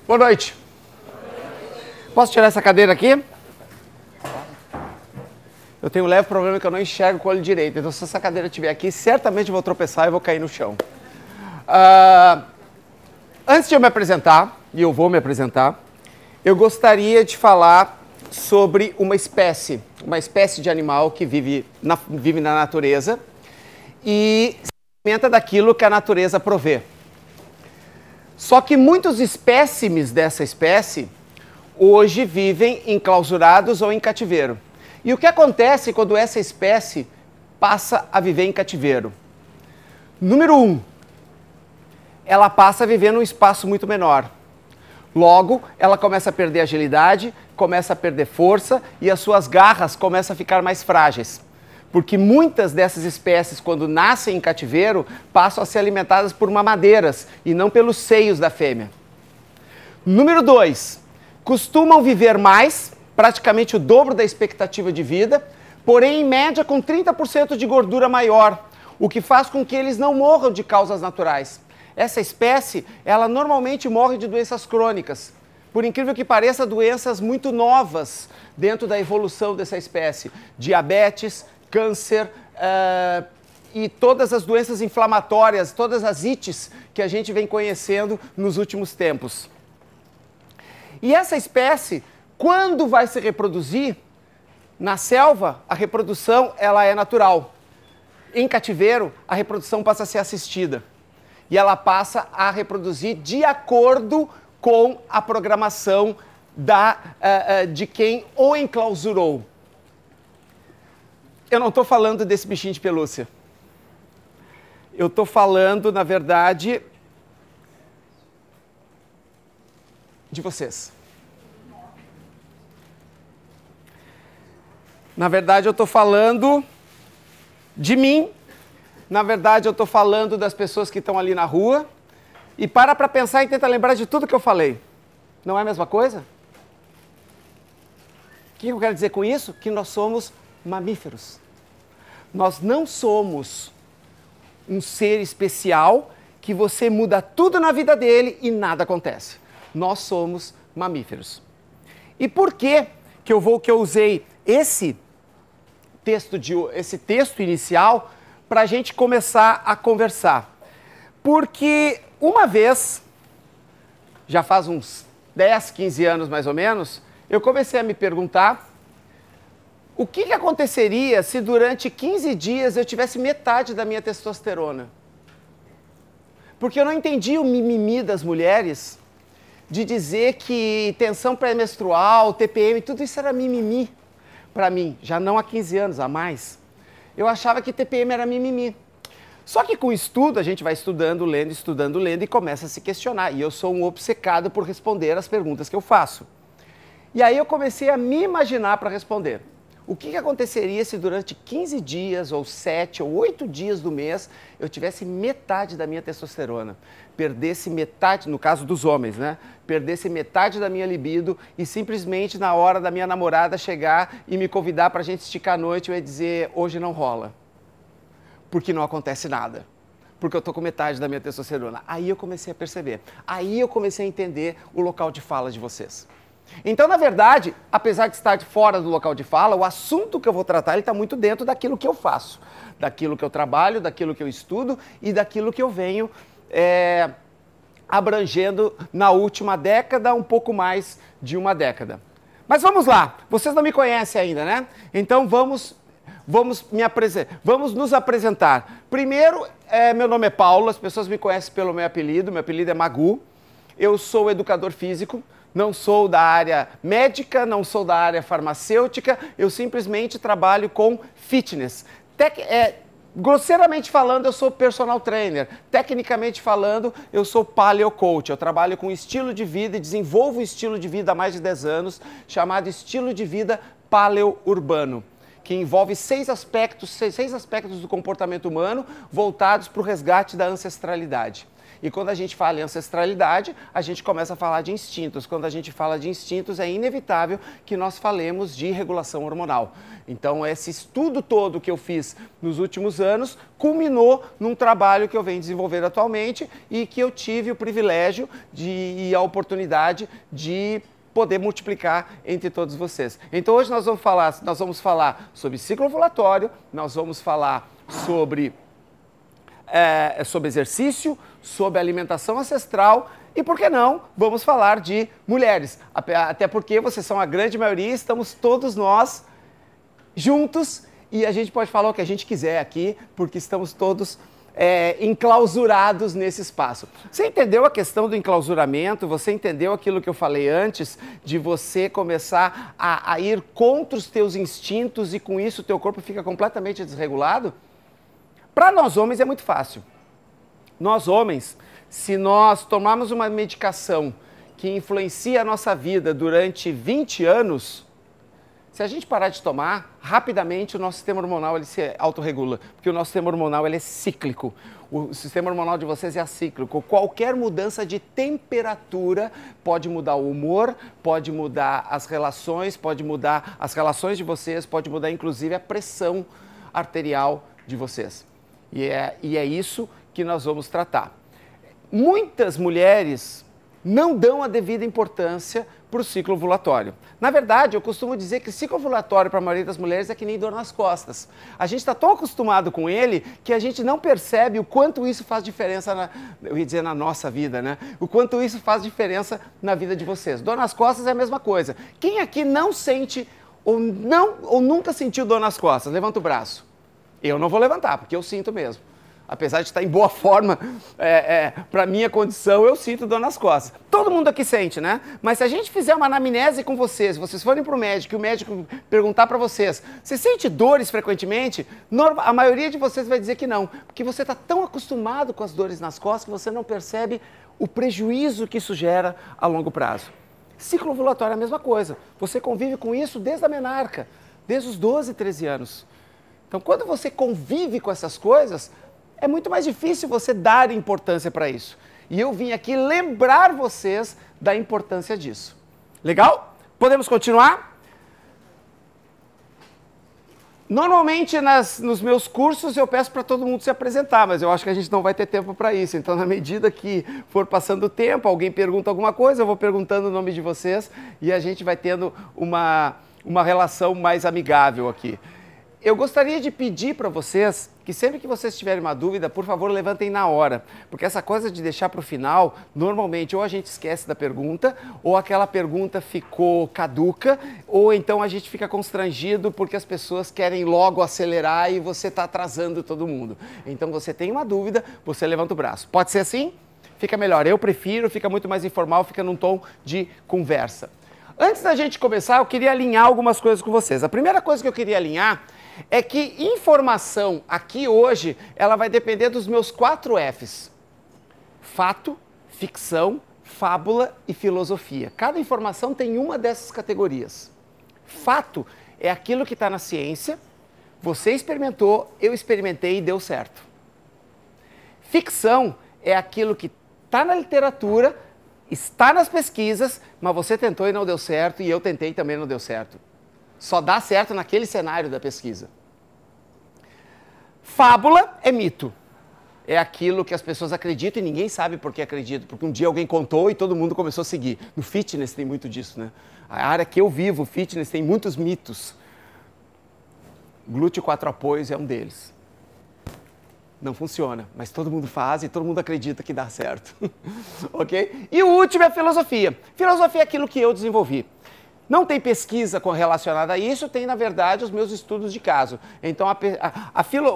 Boa noite. Posso tirar essa cadeira aqui? Eu tenho um leve problema que eu não enxergo com o olho direito. Então, se essa cadeira estiver aqui, certamente eu vou tropeçar e vou cair no chão. Antes de eu me apresentar, e eu vou me apresentar, eu gostaria de falar sobre uma espécie de animal que vive na natureza e se alimenta daquilo que a natureza provê. Só que muitos espécimes dessa espécie hoje vivem enclausurados ou em cativeiro. E o que acontece quando essa espécie passa a viver em cativeiro? Número 1, ela passa a viver num espaço muito menor. Logo, ela começa a perder agilidade, começa a perder força e as suas garras começam a ficar mais frágeis. Porque muitas dessas espécies, quando nascem em cativeiro, passam a ser alimentadas por mamadeiras e não pelos seios da fêmea. Número 2, costumam viver mais, praticamente o dobro da expectativa de vida, porém, em média, com 30% de gordura maior, o que faz com que eles não morram de causas naturais. Essa espécie, ela normalmente morre de doenças crônicas. Por incrível que pareça, doenças muito novas dentro da evolução dessa espécie. Diabetes, câncer e todas as doenças inflamatórias, todas as ites que a gente vem conhecendo nos últimos tempos. E essa espécie, quando vai se reproduzir, na selva, a reprodução ela é natural. Em cativeiro, a reprodução passa a ser assistida. E ela passa a reproduzir de acordo com a programação de quem o enclausurou. Eu não estou falando desse bichinho de pelúcia. Eu estou falando, na verdade, de vocês. Na verdade, eu estou falando de mim. Na verdade, eu estou falando das pessoas que estão ali na rua. E para pensar e tenta lembrar de tudo que eu falei. Não é a mesma coisa? O que eu quero dizer com isso? Que nós somos mamíferos. Nós não somos um ser especial que você muda tudo na vida dele e nada acontece. Nós somos mamíferos. E por que eu usei esse texto inicial para a gente começar a conversar? Porque uma vez, já faz uns 10, 15 anos mais ou menos, eu comecei a me perguntar o que aconteceria se durante 15 dias eu tivesse metade da minha testosterona. Porque eu não entendi o mimimi das mulheres de dizer que tensão pré-menstrual, TPM, tudo isso era mimimi para mim, já não há 15 anos, há mais. Eu achava que TPM era mimimi. Só que com o estudo, a gente vai estudando, lendo e começa a se questionar. E eu sou um obcecado por responder as perguntas que eu faço. E aí eu comecei a me imaginar para responder. O que aconteceria se durante 15 dias, ou 7, ou 8 dias do mês, eu tivesse metade da minha testosterona? Perdesse metade, no caso dos homens, né? Perdesse metade da minha libido e simplesmente na hora da minha namorada chegar e me convidar para a gente esticar a noite, eu ia dizer, hoje não rola. Porque não acontece nada. Porque eu tô com metade da minha testosterona. Aí eu comecei a perceber. Aí eu comecei a entender o local de fala de vocês. Então, na verdade, apesar de estar fora do local de fala, o assunto que eu vou tratar ele está muito dentro daquilo que eu faço. Daquilo que eu trabalho, daquilo que eu estudo e daquilo que eu venho abrangendo na última década, um pouco mais de uma década. Mas vamos lá. Vocês não me conhecem ainda, né? Então vamos nos apresentar. Primeiro, meu nome é Paulo, as pessoas me conhecem pelo meu apelido é Magu. Eu sou educador físico, não sou da área médica, não sou da área farmacêutica, eu simplesmente trabalho com fitness. Grosseiramente falando, eu sou personal trainer. Tecnicamente falando, eu sou paleo coach. Eu trabalho com estilo de vida e desenvolvo um estilo de vida há mais de 10 anos, chamado estilo de vida paleo urbano, que envolve 6 aspectos do comportamento humano voltados para o resgate da ancestralidade. E quando a gente fala em ancestralidade, a gente começa a falar de instintos. Quando a gente fala de instintos, é inevitável que nós falemos de regulação hormonal. Então, esse estudo todo que eu fiz nos últimos anos culminou num trabalho que eu venho desenvolvendo atualmente e que eu tive o privilégio e a oportunidade de poder multiplicar entre todos vocês. Então hoje nós vamos falar sobre ciclo ovulatório, nós vamos falar sobre exercício, sobre alimentação ancestral e, por que não, vamos falar de mulheres. Até porque vocês são a grande maioria, estamos todos nós juntos e a gente pode falar o que a gente quiser aqui, porque estamos todos enclausurados nesse espaço. Você entendeu a questão do enclausuramento? Você entendeu aquilo que eu falei antes, de você começar a ir contra os teus instintos e com isso o teu corpo fica completamente desregulado? Para nós homens é muito fácil. Nós homens, se nós tomarmos uma medicação que influencia a nossa vida durante 20 anos, se a gente parar de tomar, rapidamente o nosso sistema hormonal ele se autorregula, porque o nosso sistema hormonal ele é cíclico. O sistema hormonal de vocês é acíclico. Qualquer mudança de temperatura pode mudar o humor, pode mudar as relações, pode mudar as relações de vocês, pode mudar inclusive a pressão arterial de vocês. E é isso que nós vamos tratar. Muitas mulheres não dão a devida importância para o ciclo ovulatório. Na verdade, eu costumo dizer que o ciclo ovulatório para a maioria das mulheres é que nem dor nas costas. A gente está tão acostumado com ele que a gente não percebe o quanto isso faz diferença, eu ia dizer na nossa vida, né? O quanto isso faz diferença na vida de vocês. Dor nas costas é a mesma coisa. Quem aqui não sente ou nunca sentiu dor nas costas? Levanta o braço. Eu não vou levantar, porque eu sinto mesmo. Apesar de estar em boa forma, para minha condição, eu sinto dor nas costas. Todo mundo aqui sente, né? Mas se a gente fizer uma anamnese com vocês forem para o médico e o médico perguntar para vocês, você sente dores frequentemente? A maioria de vocês vai dizer que não, porque você está tão acostumado com as dores nas costas que você não percebe o prejuízo que isso gera a longo prazo. Ciclo ovulatório é a mesma coisa. Você convive com isso desde a menarca, desde os 12, 13 anos. Então, quando você convive com essas coisas, é muito mais difícil você dar importância para isso. E eu vim aqui lembrar vocês da importância disso. Legal? Podemos continuar? Normalmente nos meus cursos eu peço para todo mundo se apresentar, mas eu acho que a gente não vai ter tempo para isso. Então, na medida que for passando o tempo, alguém pergunta alguma coisa, eu vou perguntando o nome de vocês e a gente vai tendo uma relação mais amigável aqui. Eu gostaria de pedir para vocês que sempre que vocês tiverem uma dúvida, por favor, levantem na hora. Porque essa coisa de deixar para o final, normalmente ou a gente esquece da pergunta, ou aquela pergunta ficou caduca, ou então a gente fica constrangido porque as pessoas querem logo acelerar e você está atrasando todo mundo. Então você tem uma dúvida, você levanta o braço. Pode ser assim? Fica melhor. Eu prefiro, fica muito mais informal, fica num tom de conversa. Antes da gente começar, eu queria alinhar algumas coisas com vocês. A primeira coisa que eu queria alinhar é que informação aqui hoje, ela vai depender dos meus 4 Fs. Fato, ficção, fábula e filosofia. Cada informação tem uma dessas categorias. Fato é aquilo que está na ciência, você experimentou, eu experimentei e deu certo. Ficção é aquilo que está na literatura, está nas pesquisas, mas você tentou e não deu certo e eu tentei e também não deu certo. Só dá certo naquele cenário da pesquisa. Fábula é mito. É aquilo que as pessoas acreditam e ninguém sabe por que acredita, porque um dia alguém contou e todo mundo começou a seguir. No fitness tem muito disso, né? A área que eu vivo, o fitness, tem muitos mitos. Glúteo 4 apoios é um deles. Não funciona, mas todo mundo faz e todo mundo acredita que dá certo. Ok? E o último é filosofia. Filosofia é aquilo que eu desenvolvi. Não tem pesquisa relacionada a isso, tem, na verdade, os meus estudos de caso. Então,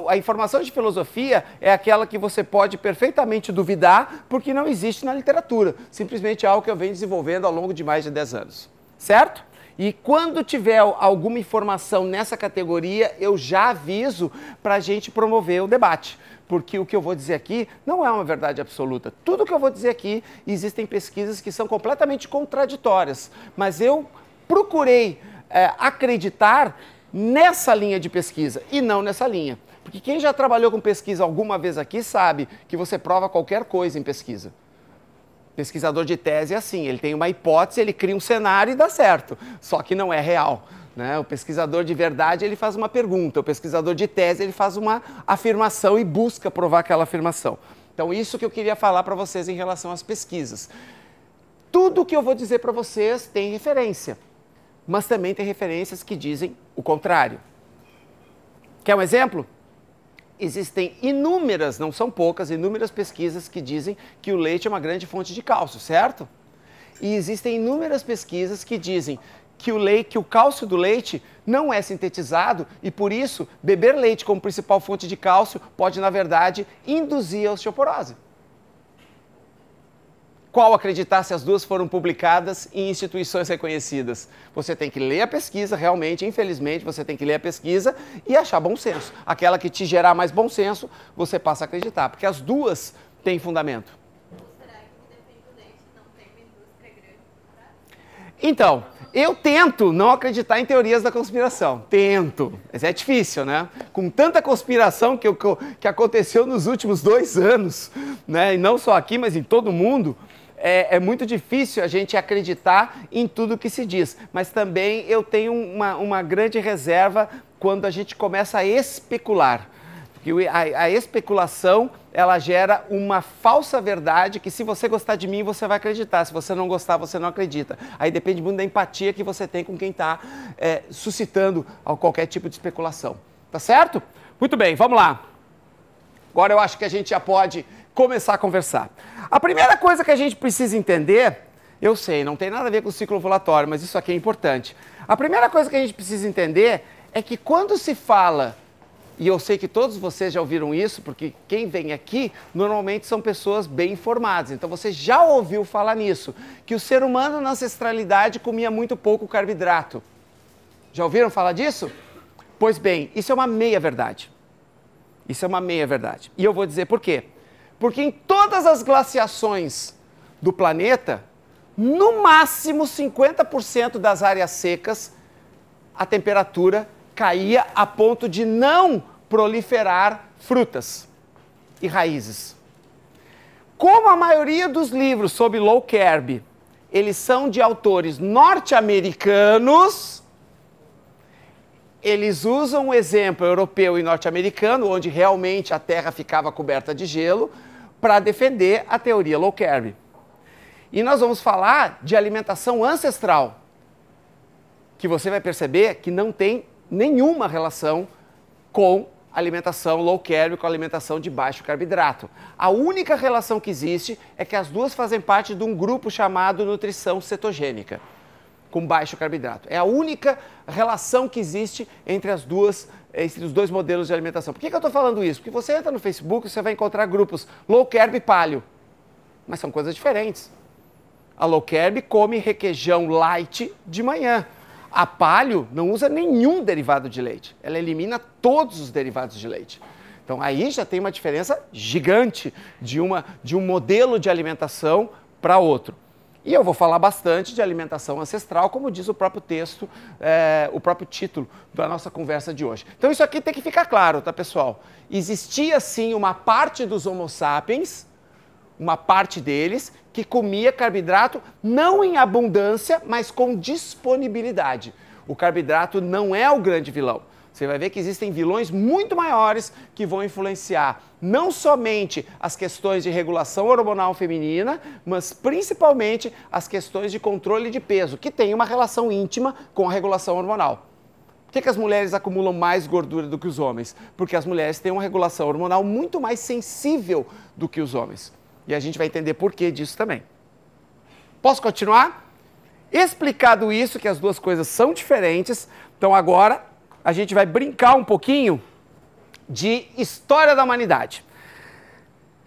a informação de filosofia é aquela que você pode perfeitamente duvidar, porque não existe na literatura. Simplesmente é algo que eu venho desenvolvendo ao longo de mais de 10 anos. Certo? E quando tiver alguma informação nessa categoria, eu já aviso para a gente promover o debate. Porque o que eu vou dizer aqui não é uma verdade absoluta. Tudo que eu vou dizer aqui, existem pesquisas que são completamente contraditórias. Mas eu procurei acreditar nessa linha de pesquisa e não nessa linha. Porque quem já trabalhou com pesquisa alguma vez aqui sabe que você prova qualquer coisa em pesquisa. Pesquisador de tese é assim, ele tem uma hipótese, ele cria um cenário e dá certo, só que não é real. Né? O pesquisador de verdade, ele faz uma pergunta, o pesquisador de tese, ele faz uma afirmação e busca provar aquela afirmação. Então, isso que eu queria falar para vocês em relação às pesquisas. Tudo que eu vou dizer para vocês tem referência, mas também tem referências que dizem o contrário. Quer um exemplo? Existem inúmeras, não são poucas, inúmeras pesquisas que dizem que o leite é uma grande fonte de cálcio, certo? E existem inúmeras pesquisas que dizem que o cálcio do leite não é sintetizado e, por isso, beber leite como principal fonte de cálcio pode, na verdade, induzir a osteoporose. Qual acreditar se as duas foram publicadas em instituições reconhecidas? Você tem que ler a pesquisa, realmente, infelizmente, você tem que ler a pesquisa e achar bom senso. Aquela que te gerar mais bom senso, você passa a acreditar, porque as duas têm fundamento. Será que depende do leite, não tem uma indústria grande por trás? Então, eu tento não acreditar em teorias da conspiração. Tento. Mas é difícil, né? Com tanta conspiração que aconteceu nos últimos 2 anos, né? E não só aqui, mas em todo o mundo, é muito difícil a gente acreditar em tudo que se diz. Mas também eu tenho uma grande reserva quando a gente começa a especular. Porque a especulação, ela gera uma falsa verdade que, se você gostar de mim, você vai acreditar. Se você não gostar, você não acredita. Aí depende muito da empatia que você tem com quem está suscitando qualquer tipo de especulação. Tá certo? Muito bem, vamos lá. Agora eu acho que a gente já pode começar a conversar. A primeira coisa que a gente precisa entender, eu sei, não tem nada a ver com o ciclo ovulatório, mas isso aqui é importante. A primeira coisa que a gente precisa entender é que quando se fala, e eu sei que todos vocês já ouviram isso, porque quem vem aqui normalmente são pessoas bem informadas, então você já ouviu falar nisso, que o ser humano na ancestralidade comia muito pouco carboidrato. Já ouviram falar disso? Pois bem, isso é uma meia-verdade. Isso é uma meia-verdade. E eu vou dizer por quê. Porque em todas as glaciações do planeta, no máximo 50% das áreas secas, a temperatura caía a ponto de não proliferar frutas e raízes. Como a maioria dos livros sobre low carb, eles são de autores norte-americanos, eles usam um exemplo europeu e norte-americano, onde realmente a Terra ficava coberta de gelo, para defender a teoria low carb. E nós vamos falar de alimentação ancestral, que você vai perceber que não tem nenhuma relação com alimentação low carb, com alimentação de baixo carboidrato. A única relação que existe é que as duas fazem parte de um grupo chamado nutrição cetogênica, com baixo carboidrato. É a única relação que existe entre os dois modelos de alimentação. Por que eu estou falando isso? Porque você entra no Facebook e você vai encontrar grupos low carb e paleo, mas são coisas diferentes. A low carb come requeijão light de manhã. A paleo não usa nenhum derivado de leite. Ela elimina todos os derivados de leite. Então aí já tem uma diferença gigante de um modelo de alimentação para outro. E eu vou falar bastante de alimentação ancestral, como diz o próprio texto, o próprio título da nossa conversa de hoje. Então isso aqui tem que ficar claro, tá, pessoal? Existia sim uma parte dos Homo sapiens, uma parte deles, que comia carboidrato não em abundância, mas com disponibilidade. O carboidrato não é o grande vilão. Você vai ver que existem vilões muito maiores que vão influenciar não somente as questões de regulação hormonal feminina, mas principalmente as questões de controle de peso, que tem uma relação íntima com a regulação hormonal. Por que as mulheres acumulam mais gordura do que os homens? Porque as mulheres têm uma regulação hormonal muito mais sensível do que os homens. E a gente vai entender por que disso também. Posso continuar? Explicado isso, que as duas coisas são diferentes, então agora a gente vai brincar um pouquinho de história da humanidade.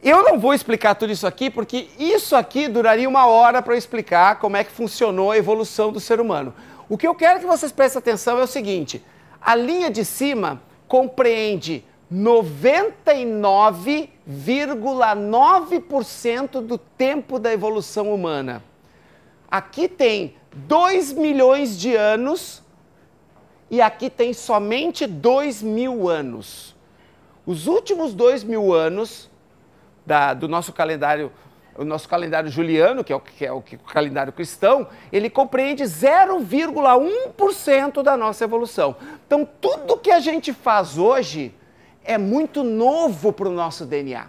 Eu não vou explicar tudo isso aqui, porque isso aqui duraria 1 hora para eu explicar como é que funcionou a evolução do ser humano. O que eu quero que vocês prestem atenção é o seguinte: a linha de cima compreende 99,9% do tempo da evolução humana. Aqui tem 2 milhões de anos e aqui tem somente 2.000 anos. Os últimos 2.000 anos do nosso calendário, o nosso calendário juliano, que é o calendário cristão, ele compreende 0,1% da nossa evolução. Então, tudo que a gente faz hoje é muito novo para o nosso DNA.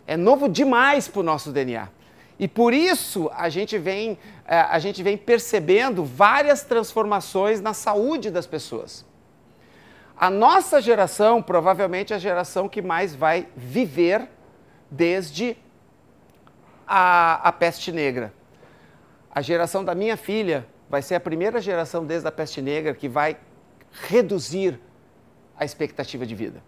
É novo demais para o nosso DNA. E por isso a gente vem percebendo várias transformações na saúde das pessoas. A nossa geração provavelmente é a geração que mais vai viver desde a peste negra. A geração da minha filha vai ser a primeira geração desde a peste negra que vai reduzir a expectativa de vida.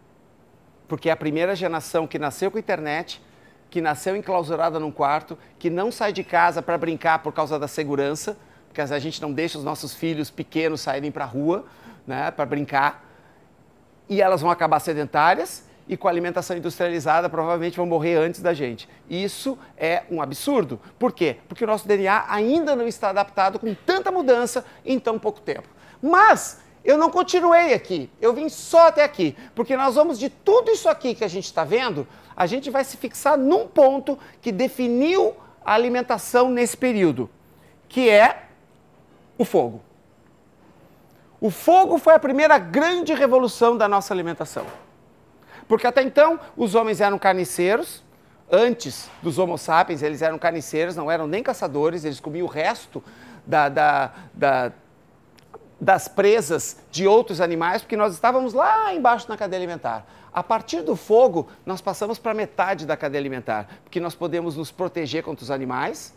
Porque é a primeira geração que nasceu com internet, que nasceu enclausurada num quarto, que não sai de casa para brincar por causa da segurança, porque a gente não deixa os nossos filhos pequenos saírem para a rua, né, para brincar, e elas vão acabar sedentárias e com a alimentação industrializada provavelmente vão morrer antes da gente. Isso é um absurdo. Por quê? Porque o nosso DNA ainda não está adaptado com tanta mudança em tão pouco tempo. Mas eu não continuei aqui, eu vim só até aqui, porque nós vamos de tudo isso aqui que a gente está vendo, a gente vai se fixar num ponto que definiu a alimentação nesse período, que é o fogo. O fogo foi a primeira grande revolução da nossa alimentação. Porque até então os homens eram carniceiros, antes dos Homo sapiens eles eram carniceiros, não eram nem caçadores, eles comiam o resto das presas de outros animais, porque nós estávamos lá embaixo na cadeia alimentar. A partir do fogo, nós passamos para metade da cadeia alimentar, porque nós podemos nos proteger contra os animais,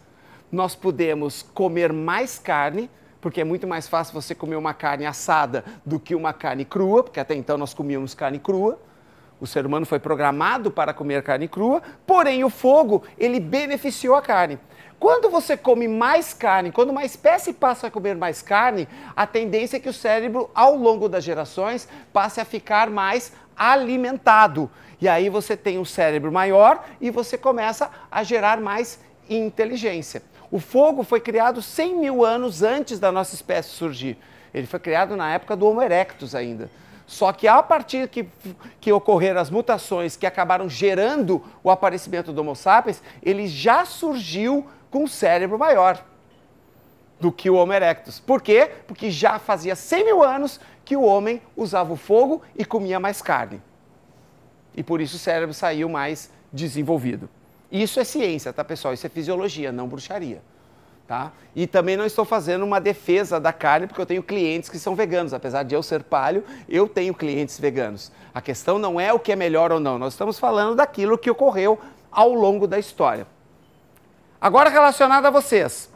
nós podemos comer mais carne, porque é muito mais fácil você comer uma carne assada do que uma carne crua, porque até então nós comíamos carne crua. O ser humano foi programado para comer carne crua, porém o fogo, ele beneficiou a carne. Quando você come mais carne, quando uma espécie passa a comer mais carne, a tendência é que o cérebro, ao longo das gerações, passe a ficar mais alimentado. E aí você tem um cérebro maior e você começa a gerar mais inteligência. O fogo foi criado 100.000 anos antes da nossa espécie surgir. Ele foi criado na época do Homo erectus ainda. Só que a partir que ocorreram as mutações que acabaram gerando o aparecimento do Homo sapiens, ele já surgiu com um cérebro maior do que o Homo erectus. Por quê? Porque já fazia 100.000 anos que o homem usava o fogo e comia mais carne. E por isso o cérebro saiu mais desenvolvido. Isso é ciência, tá, pessoal? Isso é fisiologia, não bruxaria. Tá? E também não estou fazendo uma defesa da carne, porque eu tenho clientes que são veganos. Apesar de eu ser paleo, eu tenho clientes veganos. A questão não é o que é melhor ou não, nós estamos falando daquilo que ocorreu ao longo da história. Agora, relacionado a vocês.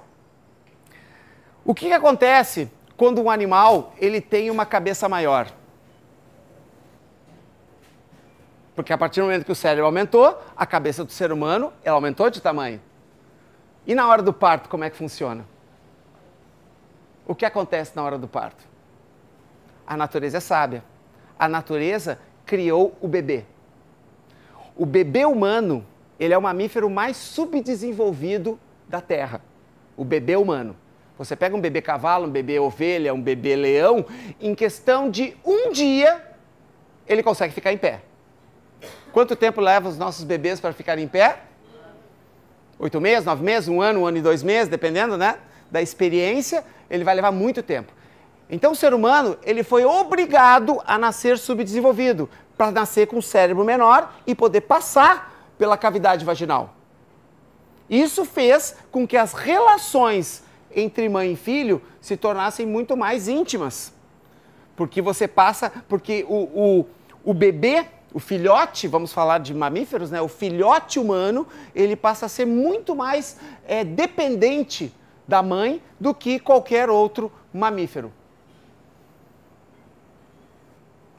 O que acontece quando um animal ele tem uma cabeça maior? Porque a partir do momento que o cérebro aumentou, a cabeça do ser humano ela aumentou de tamanho. E na hora do parto, como é que funciona? O que acontece na hora do parto? A natureza é sábia. A natureza criou o bebê. O bebê humano, ele é o mamífero mais subdesenvolvido da Terra. O bebê humano. Você pega um bebê cavalo, um bebê ovelha, um bebê leão, em questão de um dia, ele consegue ficar em pé. Quanto tempo leva os nossos bebês para ficarem em pé? 8 meses, 9 meses, 1 ano e 2 meses, dependendo, né, da experiência, ele vai levar muito tempo. Então o ser humano, ele foi obrigado a nascer subdesenvolvido, para nascer com um cérebro menor e poder passar pela cavidade vaginal. Isso fez com que as relações entre mãe e filho se tornassem muito mais íntimas. Porque o bebê, o filhote, vamos falar de mamíferos, né? O filhote humano, ele passa a ser muito mais dependente da mãe do que qualquer outro mamífero.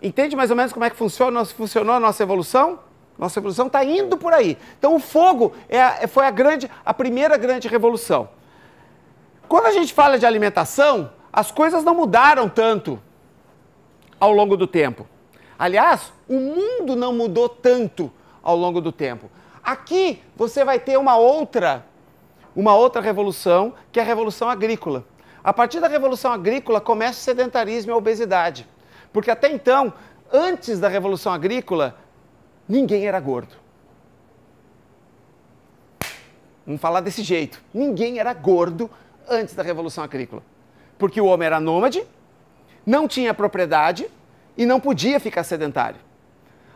Entende mais ou menos como é que funcionou a nossa evolução? Nossa evolução está indo por aí. Então o fogo foi a primeira grande revolução. Quando a gente fala de alimentação, as coisas não mudaram tanto ao longo do tempo. Aliás, o mundo não mudou tanto ao longo do tempo. Aqui você vai ter uma outra revolução, que é a revolução agrícola. A partir da revolução agrícola começa o sedentarismo e a obesidade. Porque até então, antes da Revolução Agrícola, ninguém era gordo. Vamos falar desse jeito. Ninguém era gordo antes da Revolução Agrícola. Porque o homem era nômade, não tinha propriedade e não podia ficar sedentário.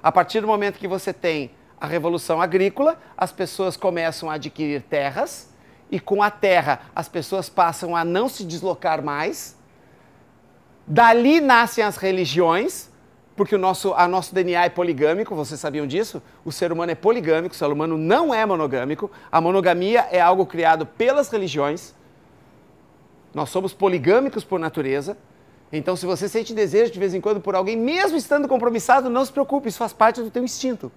A partir do momento que você tem a Revolução Agrícola, as pessoas começam a adquirir terras e com a terra as pessoas passam a não se deslocar mais. Dali nascem as religiões, porque o nosso DNA é poligâmico, vocês sabiam disso? O ser humano é poligâmico, o ser humano não é monogâmico. A monogamia é algo criado pelas religiões. Nós somos poligâmicos por natureza. Então, se você sente desejo de vez em quando por alguém, mesmo estando compromissado, não se preocupe, isso faz parte do teu instinto.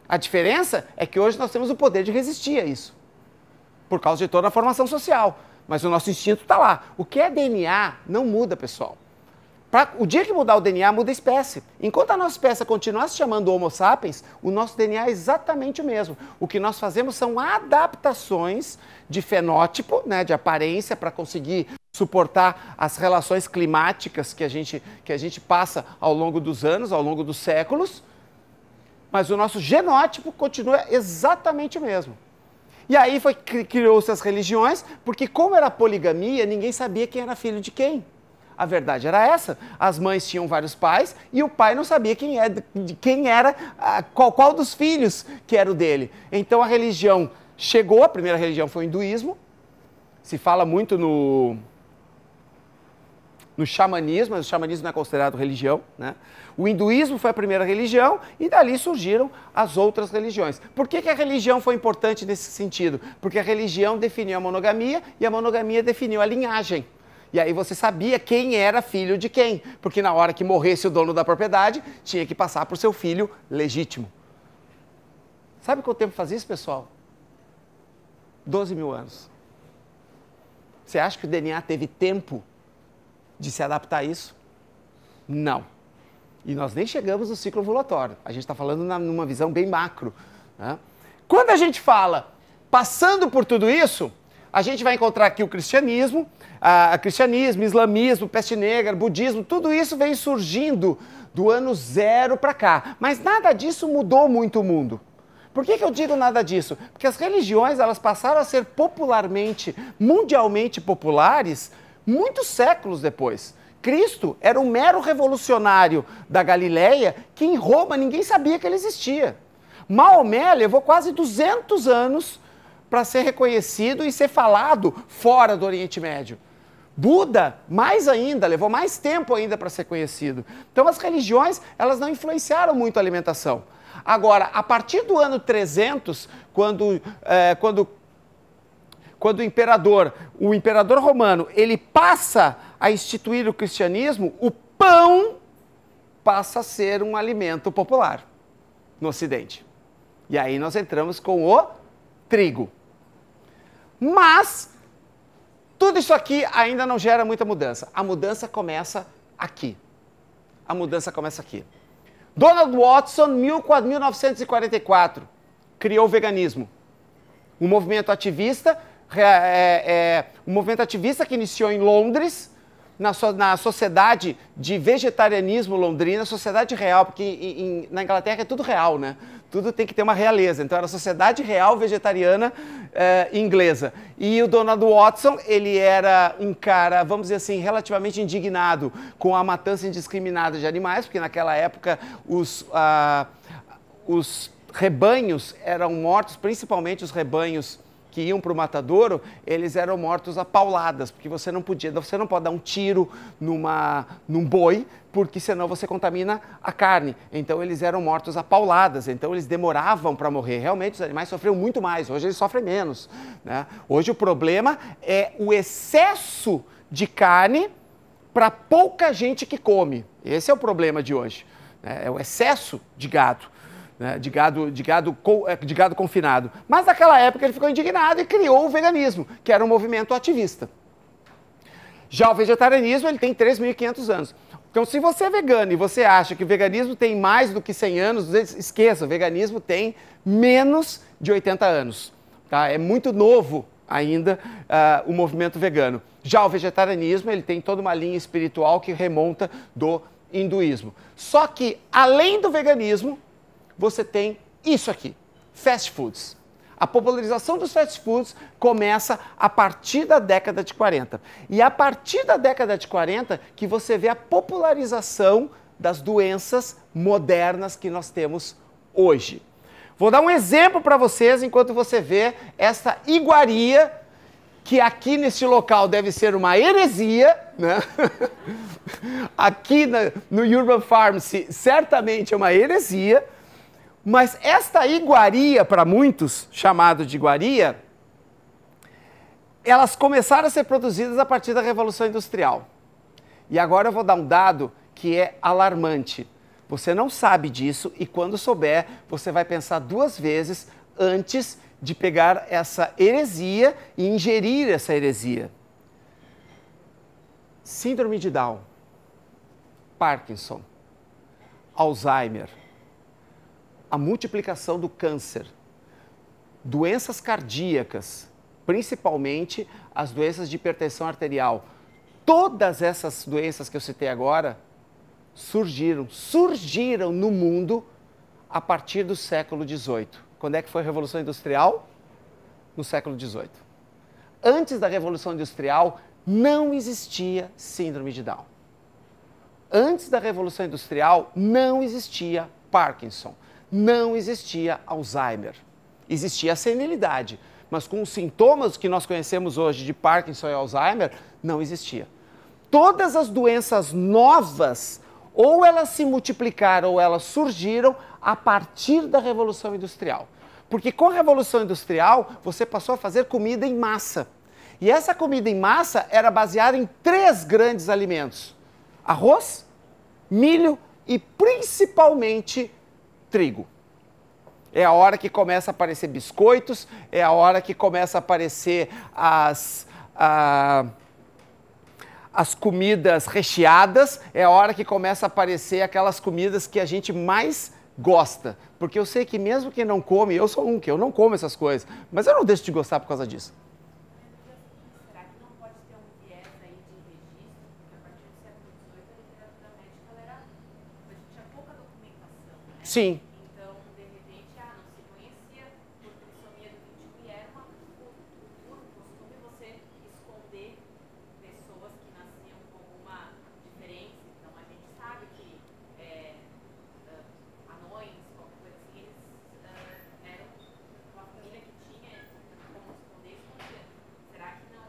A diferença é que hoje nós temos o poder de resistir a isso, por causa de toda a formação social. Mas o nosso instinto está lá. O que é DNA não muda, pessoal. O dia que mudar o DNA, muda a espécie. Enquanto a nossa espécie continuar se chamando Homo sapiens, o nosso DNA é exatamente o mesmo. O que nós fazemos são adaptações de fenótipo, né, de aparência, para conseguir suportar as relações climáticas que a gente passa ao longo dos anos, ao longo dos séculos. Mas o nosso genótipo continua exatamente o mesmo. E aí criou-se as religiões, porque como era poligamia, ninguém sabia quem era filho de quem. A verdade era essa, as mães tinham vários pais e o pai não sabia quem era qual dos filhos que era o dele. Então a religião chegou, a primeira religião foi o hinduísmo, se fala muito no xamanismo, mas o xamanismo não é considerado religião, né? O hinduísmo foi a primeira religião e dali surgiram as outras religiões. Por que a religião foi importante nesse sentido? Porque a religião definiu a monogamia e a monogamia definiu a linhagem. E aí você sabia quem era filho de quem, porque na hora que morresse o dono da propriedade, tinha que passar para o seu filho legítimo. Sabe quanto tempo faz isso, pessoal? 12 mil anos. Você acha que o DNA teve tempo de se adaptar a isso? Não. E nós nem chegamos no ciclo ovulatório. A gente está falando numa visão bem macro, né? Quando a gente fala passando por tudo isso, a gente vai encontrar aqui o cristianismo, islamismo, peste negra, budismo, tudo isso vem surgindo do ano zero para cá. Mas nada disso mudou muito o mundo. Por que eu digo nada disso? Porque as religiões elas passaram a ser mundialmente populares, muitos séculos depois. Cristo era um mero revolucionário da Galileia que em Roma ninguém sabia que ele existia. Maomé levou quase 200 anos para ser reconhecido e ser falado fora do Oriente Médio. Buda, mais ainda, levou mais tempo ainda para ser conhecido. Então as religiões, elas não influenciaram muito a alimentação. Agora, a partir do ano 300, quando o imperador romano, ele passa a instituir o cristianismo, o pão passa a ser um alimento popular no Ocidente. E aí nós entramos com o trigo. Mas tudo isso aqui ainda não gera muita mudança. A mudança começa aqui. A mudança começa aqui. Donald Watson, 1944, criou o veganismo. Um movimento ativista que iniciou em Londres, na Sociedade de Vegetarianismo Londrina, Sociedade Real, porque na Inglaterra é tudo real, né? Tudo tem que ter uma realeza. Então era a Sociedade Real Vegetariana inglesa. E o Donald Watson, ele era um cara, vamos dizer assim, relativamente indignado com a matança indiscriminada de animais, porque naquela época os rebanhos eram mortos, principalmente os rebanhos que iam para o matadouro, eles eram mortos a pauladas, porque você não pode dar um tiro num boi, porque senão você contamina a carne. Então eles eram mortos a pauladas, então eles demoravam para morrer. Realmente os animais sofriam muito mais, hoje eles sofrem menos, né? Hoje o problema é o excesso de carne para pouca gente que come. Esse é o problema de hoje, né? É o excesso de gado. De gado confinado. Mas naquela época ele ficou indignado e criou o veganismo, que era um movimento ativista. Já o vegetarianismo, ele tem 3.500 anos. Então, se você é vegano e você acha que o veganismo tem mais do que 100 anos, esqueça, o veganismo tem menos de 80 anos. Tá? É muito novo ainda o movimento vegano. Já o vegetarianismo, ele tem toda uma linha espiritual que remonta do hinduísmo. Só que, além do veganismo, você tem isso aqui, fast foods. A popularização dos fast foods começa a partir da década de 40. E a partir da década de 40 que você vê a popularização das doenças modernas que nós temos hoje. Vou dar um exemplo para vocês enquanto você vê essa iguaria, que aqui neste local deve ser uma heresia, né? Aqui no Urban Pharmacy certamente é uma heresia, mas esta iguaria, para muitos, chamado de iguaria, elas começaram a ser produzidas a partir da Revolução Industrial. E agora eu vou dar um dado que é alarmante. Você não sabe disso e quando souber, você vai pensar duas vezes antes de pegar essa heresia e ingerir essa heresia. Síndrome de Down, Parkinson, Alzheimer, a multiplicação do câncer, doenças cardíacas, principalmente as doenças de hipertensão arterial. Todas essas doenças que eu citei agora surgiram no mundo a partir do século XVIII. Quando é que foi a Revolução Industrial? No século XVIII. Antes da Revolução Industrial, não existia síndrome de Down. Antes da Revolução Industrial, não existia Parkinson, não existia Alzheimer. Existia a senilidade, mas com os sintomas que nós conhecemos hoje de Parkinson e Alzheimer, não existia. Todas as doenças novas, ou elas se multiplicaram ou elas surgiram a partir da Revolução Industrial. Porque com a Revolução Industrial, você passou a fazer comida em massa. E essa comida em massa era baseada em 3 grandes alimentos: arroz, milho e principalmente trigo. É a hora que começa a aparecer biscoitos, é a hora que começa a aparecer as comidas recheadas, é a hora que começa a aparecer aquelas comidas que a gente mais gosta. Porque eu sei que mesmo quem não come, eu sou que eu não como essas coisas, mas eu não deixo de gostar por causa disso. Será que não pode ter um viés aí de registro? Porque a partir do século XVIII a literatura médica era, a gente tinha pouca documentação, né? Sim. Então, de repente, não se conhecia por trissomia do 21 e era um costume você esconder pessoas que nasciam com alguma diferença. Então, a gente sabe que anões, qualquer coisa assim, eles eram uma família que tinha como esconder. Será que não,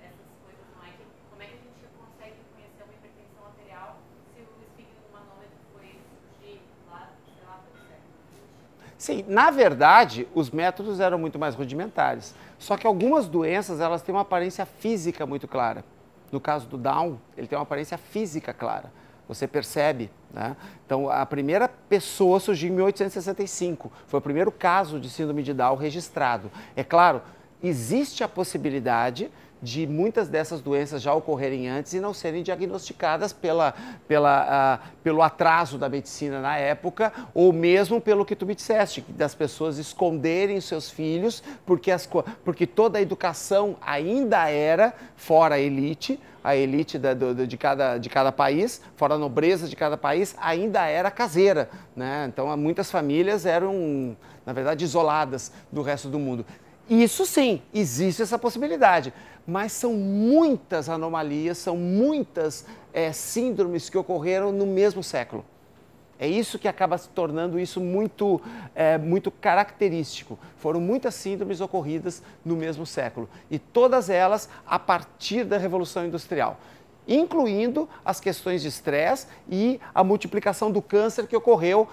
essas coisas não é que... Como é que a gente consegue conhecer uma hipertensão arterial se o esfíncter manômetro foi surgir lá, sei lá, pelo século XX? Sim, na verdade, os métodos eram muito mais rudimentares. Só que algumas doenças, elas têm uma aparência física muito clara. No caso do Down, ele tem uma aparência física clara. Você percebe, né? Então, a primeira pessoa surgiu em 1865. Foi o primeiro caso de síndrome de Down registrado. É claro, existe a possibilidade de muitas dessas doenças já ocorrerem antes e não serem diagnosticadas pelo atraso da medicina na época, ou mesmo pelo que tu me disseste, das pessoas esconderem os seus filhos, porque toda a educação ainda era fora a elite de cada país, fora a nobreza de cada país, ainda era caseira, né? Então, muitas famílias eram, na verdade, isoladas do resto do mundo. Isso sim, existe essa possibilidade, mas são muitas anomalias, são muitas síndromes que ocorreram no mesmo século. É isso que acaba se tornando isso muito característico. Foram muitas síndromes ocorridas no mesmo século, e todas elas a partir da Revolução Industrial, incluindo as questões de estresse e a multiplicação do câncer que ocorreu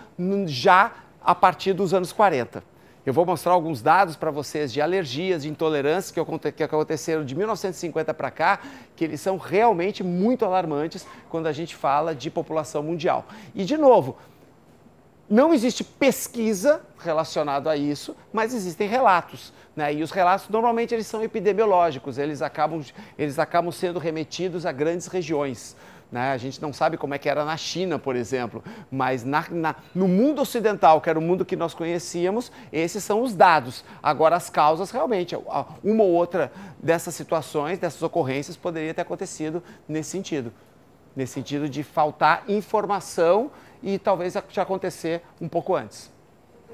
já a partir dos anos 40. Eu vou mostrar alguns dados para vocês de alergias, de intolerâncias que aconteceram de 1950 para cá, que eles são realmente muito alarmantes quando a gente fala de população mundial. E, de novo, não existe pesquisa relacionada a isso, mas existem relatos, né? E os relatos, normalmente, eles são epidemiológicos, eles acabam sendo remetidos a grandes regiões. Né? A gente não sabe como é que era na China, por exemplo, mas no mundo ocidental, que era o mundo que nós conhecíamos, esses são os dados. Agora, as causas, realmente, uma ou outra dessas situações, dessas ocorrências, poderia ter acontecido nesse sentido. nesse sentido de faltar informação e talvez já acontecer um pouco antes.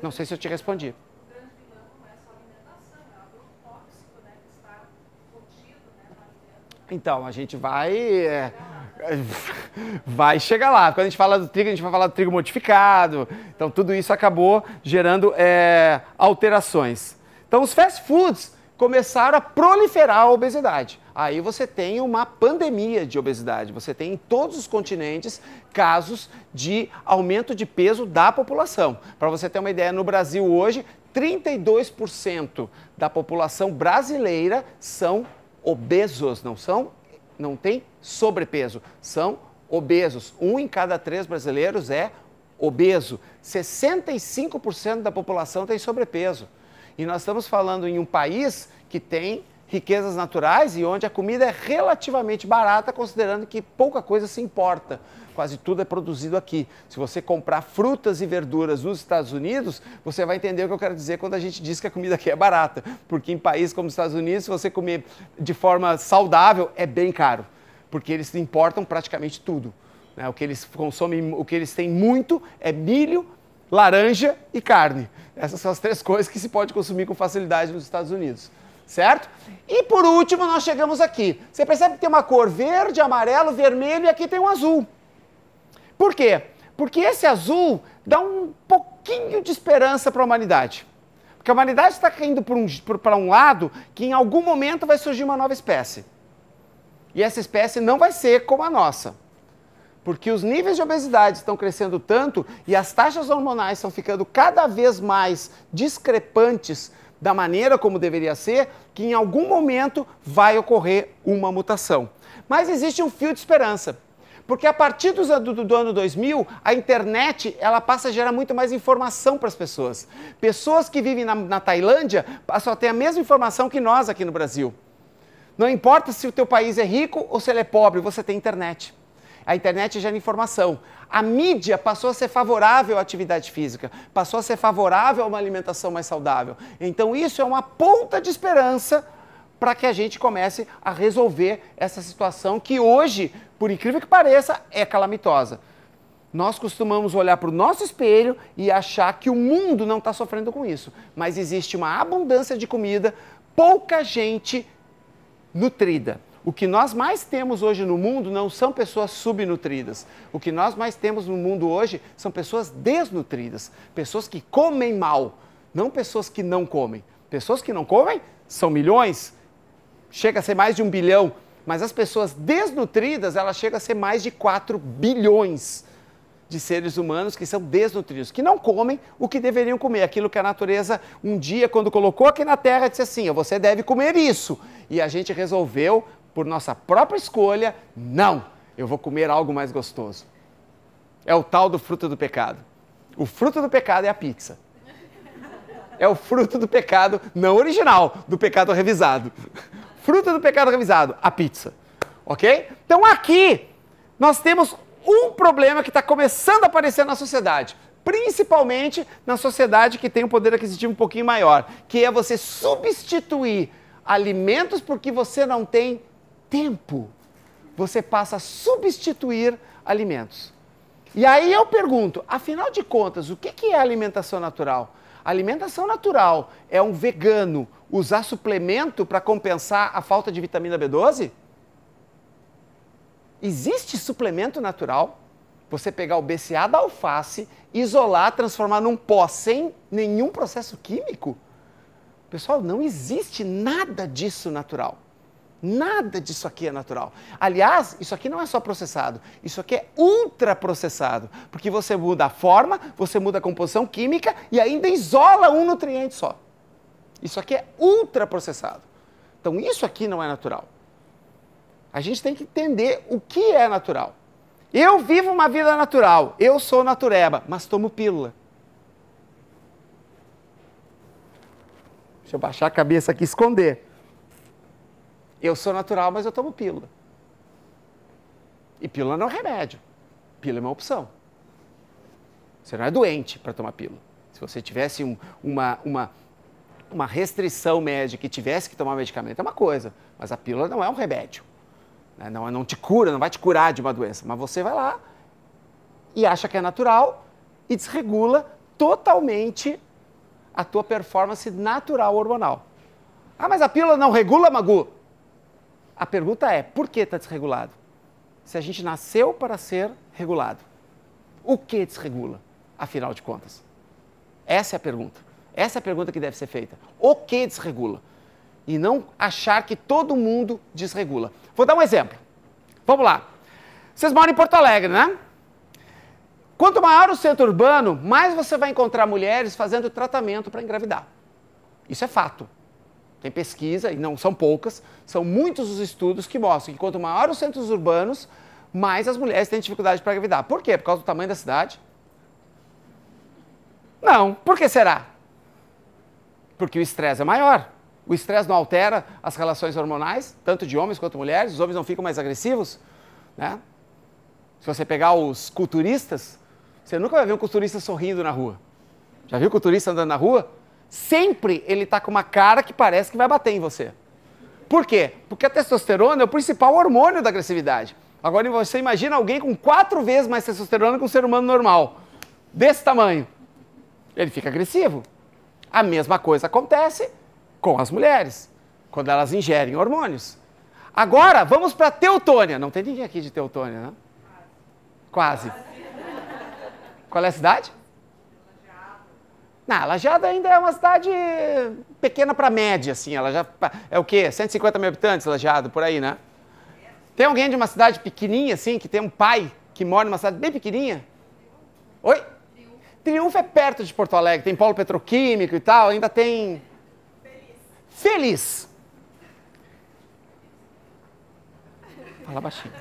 Não sei se eu te respondi. O grande vilão não é só a alimentação, é o agrotóxico, né, que está contido, né, no alimento. Então, a gente vai chegar lá. Quando a gente fala do trigo, a gente vai falar do trigo modificado. Então, tudo isso acabou gerando alterações. Então, os fast foods começaram a proliferar a obesidade. Aí você tem uma pandemia de obesidade. Você tem em todos os continentes casos de aumento de peso da população. Para você ter uma ideia, no Brasil hoje, 32% da população brasileira são obesos, não tem sobrepeso, são obesos. 1 em cada 3 brasileiros é obeso. 65% da população tem sobrepeso. E nós estamos falando em um país que tem riquezas naturais e onde a comida é relativamente barata, considerando que pouca coisa se importa. Quase tudo é produzido aqui. Se você comprar frutas e verduras nos Estados Unidos, você vai entender o que eu quero dizer quando a gente diz que a comida aqui é barata. Porque em países como os Estados Unidos, se você comer de forma saudável, é bem caro. Porque eles importam praticamente tudo. Né? O que eles consomem, o que eles têm muito é milho, laranja e carne. Essas são as 3 coisas que se pode consumir com facilidade nos Estados Unidos. Certo? E por último, nós chegamos aqui. Você percebe que tem uma cor verde, amarelo, vermelho e aqui tem um azul. Por quê? Porque esse azul dá um pouquinho de esperança para a humanidade. Porque a humanidade está caindo para um lado que em algum momento vai surgir uma nova espécie. E essa espécie não vai ser como a nossa. Porque os níveis de obesidade estão crescendo tanto e as taxas hormonais estão ficando cada vez mais discrepantes da maneira como deveria ser, que em algum momento vai ocorrer uma mutação. Mas existe um fio de esperança. Porque a partir do ano 2000, a internet ela passa a gerar muito mais informação para as pessoas. Pessoas que vivem na Tailândia passam a ter a mesma informação que nós aqui no Brasil. Não importa se o teu país é rico ou se ele é pobre, você tem internet. A internet gera informação. A mídia passou a ser favorável à atividade física, passou a ser favorável a uma alimentação mais saudável. Então isso é uma ponta de esperança para que a gente comece a resolver essa situação que hoje, por incrível que pareça, é calamitosa. Nós costumamos olhar para o nosso espelho e achar que o mundo não está sofrendo com isso. Mas existe uma abundância de comida, pouca gente nutrida. O que nós mais temos hoje no mundo não são pessoas subnutridas. O que nós mais temos no mundo hoje são pessoas desnutridas. Pessoas que comem mal, não pessoas que não comem. Pessoas que não comem são milhões, chega a ser mais de 1 bilhão. Mas as pessoas desnutridas, elas chegam a ser mais de 4 bilhões de seres humanos que são desnutridos, que não comem o que deveriam comer. Aquilo que a natureza, um dia, quando colocou aqui na Terra, disse assim, você deve comer isso. E a gente resolveu, por nossa própria escolha, não, eu vou comer algo mais gostoso. É o tal do fruto do pecado. O fruto do pecado é a pizza. É o fruto do pecado, não original, do pecado revisado. Fruto do pecado revisado, a pizza. Ok? Então aqui, nós temos um problema que está começando a aparecer na sociedade. Principalmente na sociedade que tem um poder aquisitivo um pouquinho maior. Que é você substituir alimentos porque você não tem tempo. Você passa a substituir alimentos. E aí eu pergunto, afinal de contas, o que é alimentação natural? A alimentação natural é um vegano usar suplemento para compensar a falta de vitamina B12? Existe suplemento natural? Você pegar o BCA da alface, isolar, transformar num pó sem nenhum processo químico? Pessoal, não existe nada disso natural. Nada disso aqui é natural. Aliás, isso aqui não é só processado, isso aqui é ultraprocessado, porque você muda a forma, você muda a composição química e ainda isola um nutriente só. Isso aqui é ultraprocessado. Então isso aqui não é natural. A gente tem que entender o que é natural. Eu vivo uma vida natural, eu sou natureba, mas tomo pílula. Deixa eu baixar a cabeça aqui e esconder. Eu sou natural, mas eu tomo pílula. E pílula não é remédio. Pílula é uma opção. Você não é doente para tomar pílula. Se você tivesse uma restrição médica e tivesse que tomar medicamento, é uma coisa. Mas a pílula não é um remédio. né? Não te cura, não vai te curar de uma doença, mas você vai lá e acha que é natural e desregula totalmente a tua performance natural hormonal. Ah, mas a pílula não regula, Magu? A pergunta é, por que está desregulado? Se a gente nasceu para ser regulado, o que desregula, afinal de contas? Essa é a pergunta. Essa é a pergunta que deve ser feita. O que desregula? E não achar que todo mundo desregula. Vou dar um exemplo. Vamos lá. Vocês moram em Porto Alegre, né? Quanto maior o centro urbano, mais você vai encontrar mulheres fazendo tratamento para engravidar. Isso é fato. Tem pesquisa, e não são poucas, são muitos os estudos que mostram que quanto maior os centros urbanos, mais as mulheres têm dificuldade para engravidar. Por quê? Por causa do tamanho da cidade? Não. Por que será? Porque o estresse é maior. O estresse não altera as relações hormonais, tanto de homens quanto mulheres, os homens não ficam mais agressivos, né? Se você pegar os culturistas, você nunca vai ver um culturista sorrindo na rua. Já viu o culturista andando na rua? Sempre ele está com uma cara que parece que vai bater em você. Por quê? Porque a testosterona é o principal hormônio da agressividade. Agora você imagina alguém com 4 vezes mais testosterona que um ser humano normal, desse tamanho. Ele fica agressivo. A mesma coisa acontece com as mulheres, quando elas ingerem hormônios. Agora, vamos para Teutônia. Não tem ninguém aqui de Teutônia, né? Quase. Qual é a cidade? Não, Lajeado ainda é uma cidade pequena para média, assim. Ela já é o quê? 150 mil habitantes, Lajeado, por aí, né? Tem alguém de uma cidade pequenininha, assim, que tem um pai que mora numa cidade bem pequenininha? Oi? Triunfo é perto de Porto Alegre, tem polo petroquímico e tal, ainda tem... Feliz. Fala baixinho.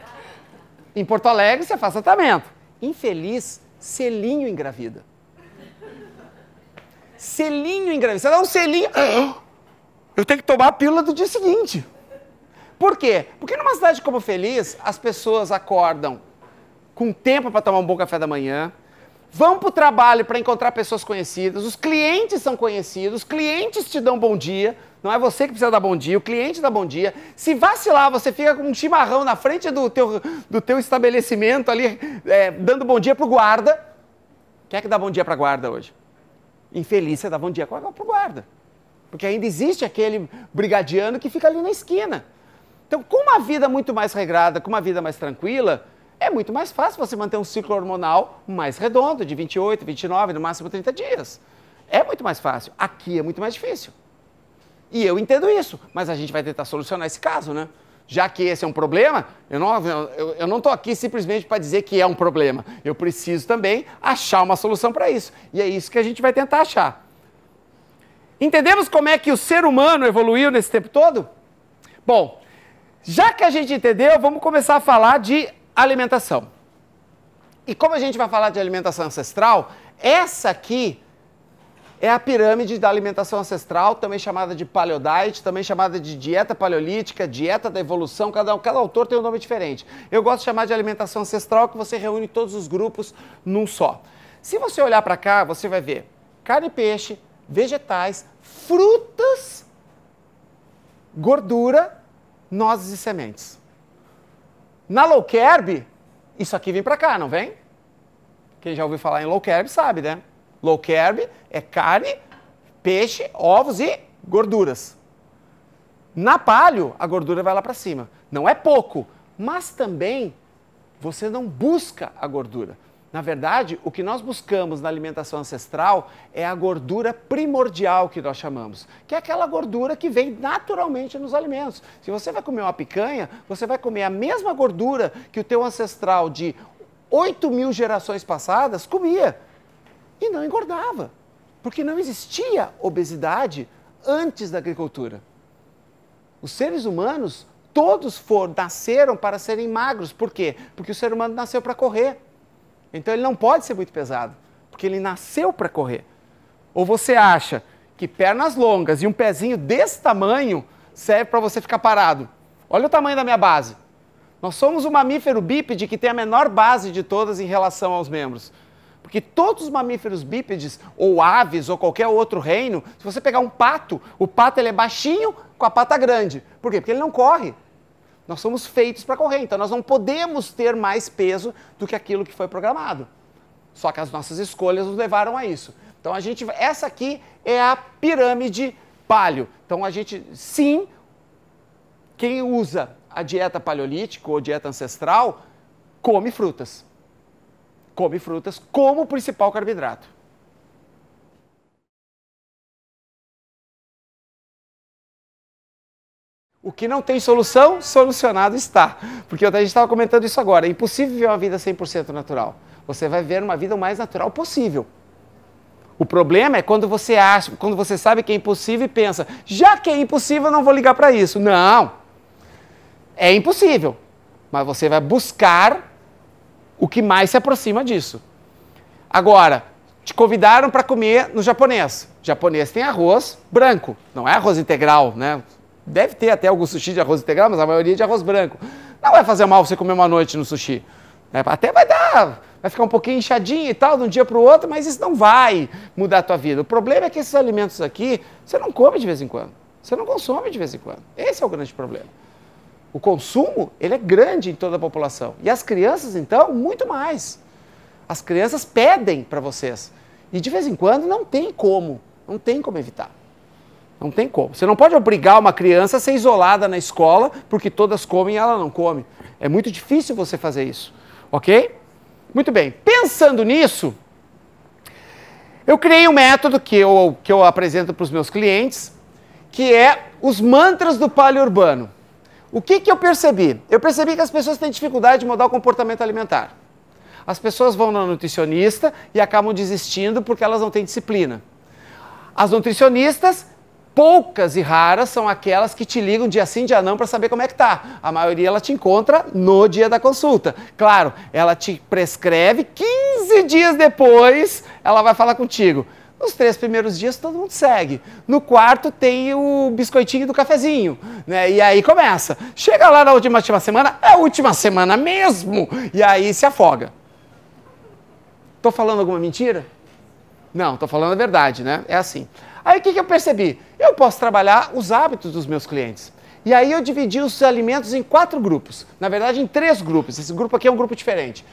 Em Porto Alegre você faz tratamento. Infeliz, selinho engravida. Selinho engravida. Você dá um selinho... Eu tenho que tomar a pílula do dia seguinte. Por quê? Porque numa cidade como Feliz, as pessoas acordam com tempo para tomar um bom café da manhã, vão para o trabalho para encontrar pessoas conhecidas, os clientes são conhecidos, os clientes te dão bom dia, não é você que precisa dar bom dia, o cliente dá bom dia. Se vacilar, você fica com um chimarrão na frente do teu estabelecimento ali, dando bom dia para o guarda. Quem é que dá bom dia para a guarda hoje? Infeliz, você dá bom dia para o guarda. Porque ainda existe aquele brigadiano que fica ali na esquina. Então, com uma vida muito mais regrada, com uma vida mais tranquila, é muito mais fácil você manter um ciclo hormonal mais redondo, de 28, 29, no máximo 30 dias. É muito mais fácil. Aqui é muito mais difícil. E eu entendo isso, mas a gente vai tentar solucionar esse caso, né? Já que esse é um problema, eu não estou aqui simplesmente para dizer que é um problema. Eu preciso também achar uma solução para isso. E é isso que a gente vai tentar achar. Entendemos como é que o ser humano evoluiu nesse tempo todo? Bom, já que a gente entendeu, vamos começar a falar de alimentação. E como a gente vai falar de alimentação ancestral, essa aqui é a pirâmide da alimentação ancestral, também chamada de paleodiet, também chamada de dieta paleolítica, dieta da evolução, cada autor tem um nome diferente. Eu gosto de chamar de alimentação ancestral, que você reúne todos os grupos num só. Se você olhar para cá, você vai ver carne e peixe, vegetais, frutas, gordura, nozes e sementes. Na low carb, isso aqui vem para cá, não vem? Quem já ouviu falar em low carb sabe, né? Low carb é carne, peixe, ovos e gorduras. Na paleo, a gordura vai lá para cima. Não é pouco, mas também você não busca a gordura. Na verdade, o que nós buscamos na alimentação ancestral é a gordura primordial que nós chamamos, que é aquela gordura que vem naturalmente nos alimentos. Se você vai comer uma picanha, você vai comer a mesma gordura que o teu ancestral de 8.000 gerações passadas comia e não engordava, porque não existia obesidade antes da agricultura. Os seres humanos, todos nasceram para serem magros. Por quê? Porque o ser humano nasceu para correr. Então ele não pode ser muito pesado, porque ele nasceu para correr. Ou você acha que pernas longas e um pezinho desse tamanho serve para você ficar parado? Olha o tamanho da minha base. Nós somos o mamífero bípede que tem a menor base de todas em relação aos membros. Porque todos os mamíferos bípedes, ou aves, ou qualquer outro reino, se você pegar um pato, o pato ele é baixinho com a pata grande. Por quê? Porque ele não corre. Nós somos feitos para correr, então nós não podemos ter mais peso do que aquilo que foi programado. Só que as nossas escolhas nos levaram a isso. Então essa aqui é a pirâmide paleo. Então sim, quem usa a dieta paleolítica ou dieta ancestral, come frutas. Come frutas como principal carboidrato. O que não tem solução, solucionado está. Porque a gente estava comentando isso agora. É impossível viver uma vida 100% natural. Você vai viver uma vida o mais natural possível. O problema é quando você sabe que é impossível e pensa, já que é impossível, eu não vou ligar para isso. Não. É impossível. Mas você vai buscar o que mais se aproxima disso. Agora, te convidaram para comer no japonês. O japonês tem arroz branco, não é arroz integral, né? Deve ter até algum sushi de arroz integral, mas a maioria é de arroz branco. Não vai fazer mal você comer uma noite no sushi. Até vai ficar um pouquinho inchadinho e tal, de um dia para o outro, mas isso não vai mudar a tua vida. O problema é que esses alimentos aqui, você não come de vez em quando. Você não consome de vez em quando. Esse é o grande problema. O consumo, ele é grande em toda a população. E as crianças, então, muito mais. As crianças pedem para vocês. E de vez em quando não tem como evitar. Não tem como. Você não pode obrigar uma criança a ser isolada na escola porque todas comem e ela não come. É muito difícil você fazer isso. Ok? Muito bem. Pensando nisso, eu criei um método que eu apresento para os meus clientes, que é os mantras do paleo urbano. O que eu percebi? Eu percebi que as pessoas têm dificuldade de mudar o comportamento alimentar. As pessoas vão na nutricionista e acabam desistindo porque elas não têm disciplina. As nutricionistas, poucas e raras, são aquelas que te ligam dia sim, dia não para saber como é que tá. A maioria ela te encontra no dia da consulta. Claro, ela te prescreve, 15 dias depois ela vai falar contigo. Nos 3 primeiros dias todo mundo segue. No 4º tem o biscoitinho do cafezinho, né? E aí começa. Chega lá na última semana, é a última semana mesmo, e aí se afoga. Tô falando alguma mentira? Não, tô falando a verdade, né? É assim. Aí o que eu percebi? Eu posso trabalhar os hábitos dos meus clientes. E aí eu dividi os alimentos em 4 grupos. Na verdade, em 3 grupos. Esse grupo aqui é um grupo diferente.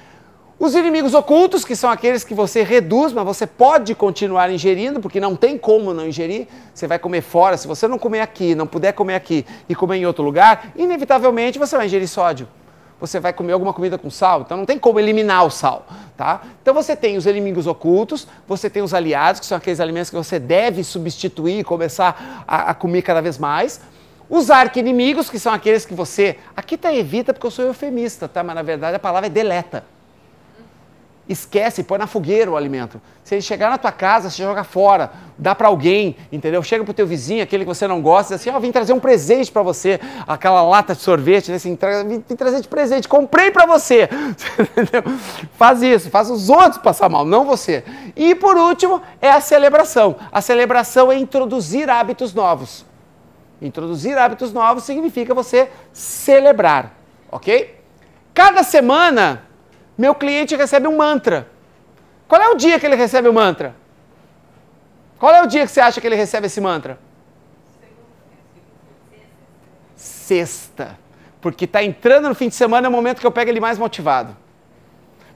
Os inimigos ocultos, que são aqueles que você reduz, mas você pode continuar ingerindo, porque não tem como não ingerir. Você vai comer fora. Se você não comer aqui, não puder comer aqui e comer em outro lugar, inevitavelmente você vai ingerir sódio. Você vai comer alguma comida com sal, então não tem como eliminar o sal, tá? Então você tem os inimigos ocultos, você tem os aliados, que são aqueles alimentos que você deve substituir e começar a comer cada vez mais. Os arqui-inimigos, que são aqueles que você... Aqui tá evita porque eu sou eufemista, tá? Mas na verdade a palavra é deleta. Esquece, põe na fogueira o alimento. Se ele chegar na tua casa, você joga fora, dá para alguém, entendeu? Chega pro teu vizinho, aquele que você não gosta, diz assim, ó, vim trazer um presente para você, aquela lata de sorvete, né? Assim, vim trazer de presente, comprei para você. Entendeu? Faz isso, faz os outros passar mal, não você. E por último, é a celebração. A celebração é introduzir hábitos novos. Introduzir hábitos novos significa você celebrar, ok? Cada semana... meu cliente recebe um mantra. Qual é o dia que ele recebe o mantra? Qual é o dia que você acha que ele recebe esse mantra? Sexta. Porque está entrando no fim de semana, é o momento que eu pego ele mais motivado.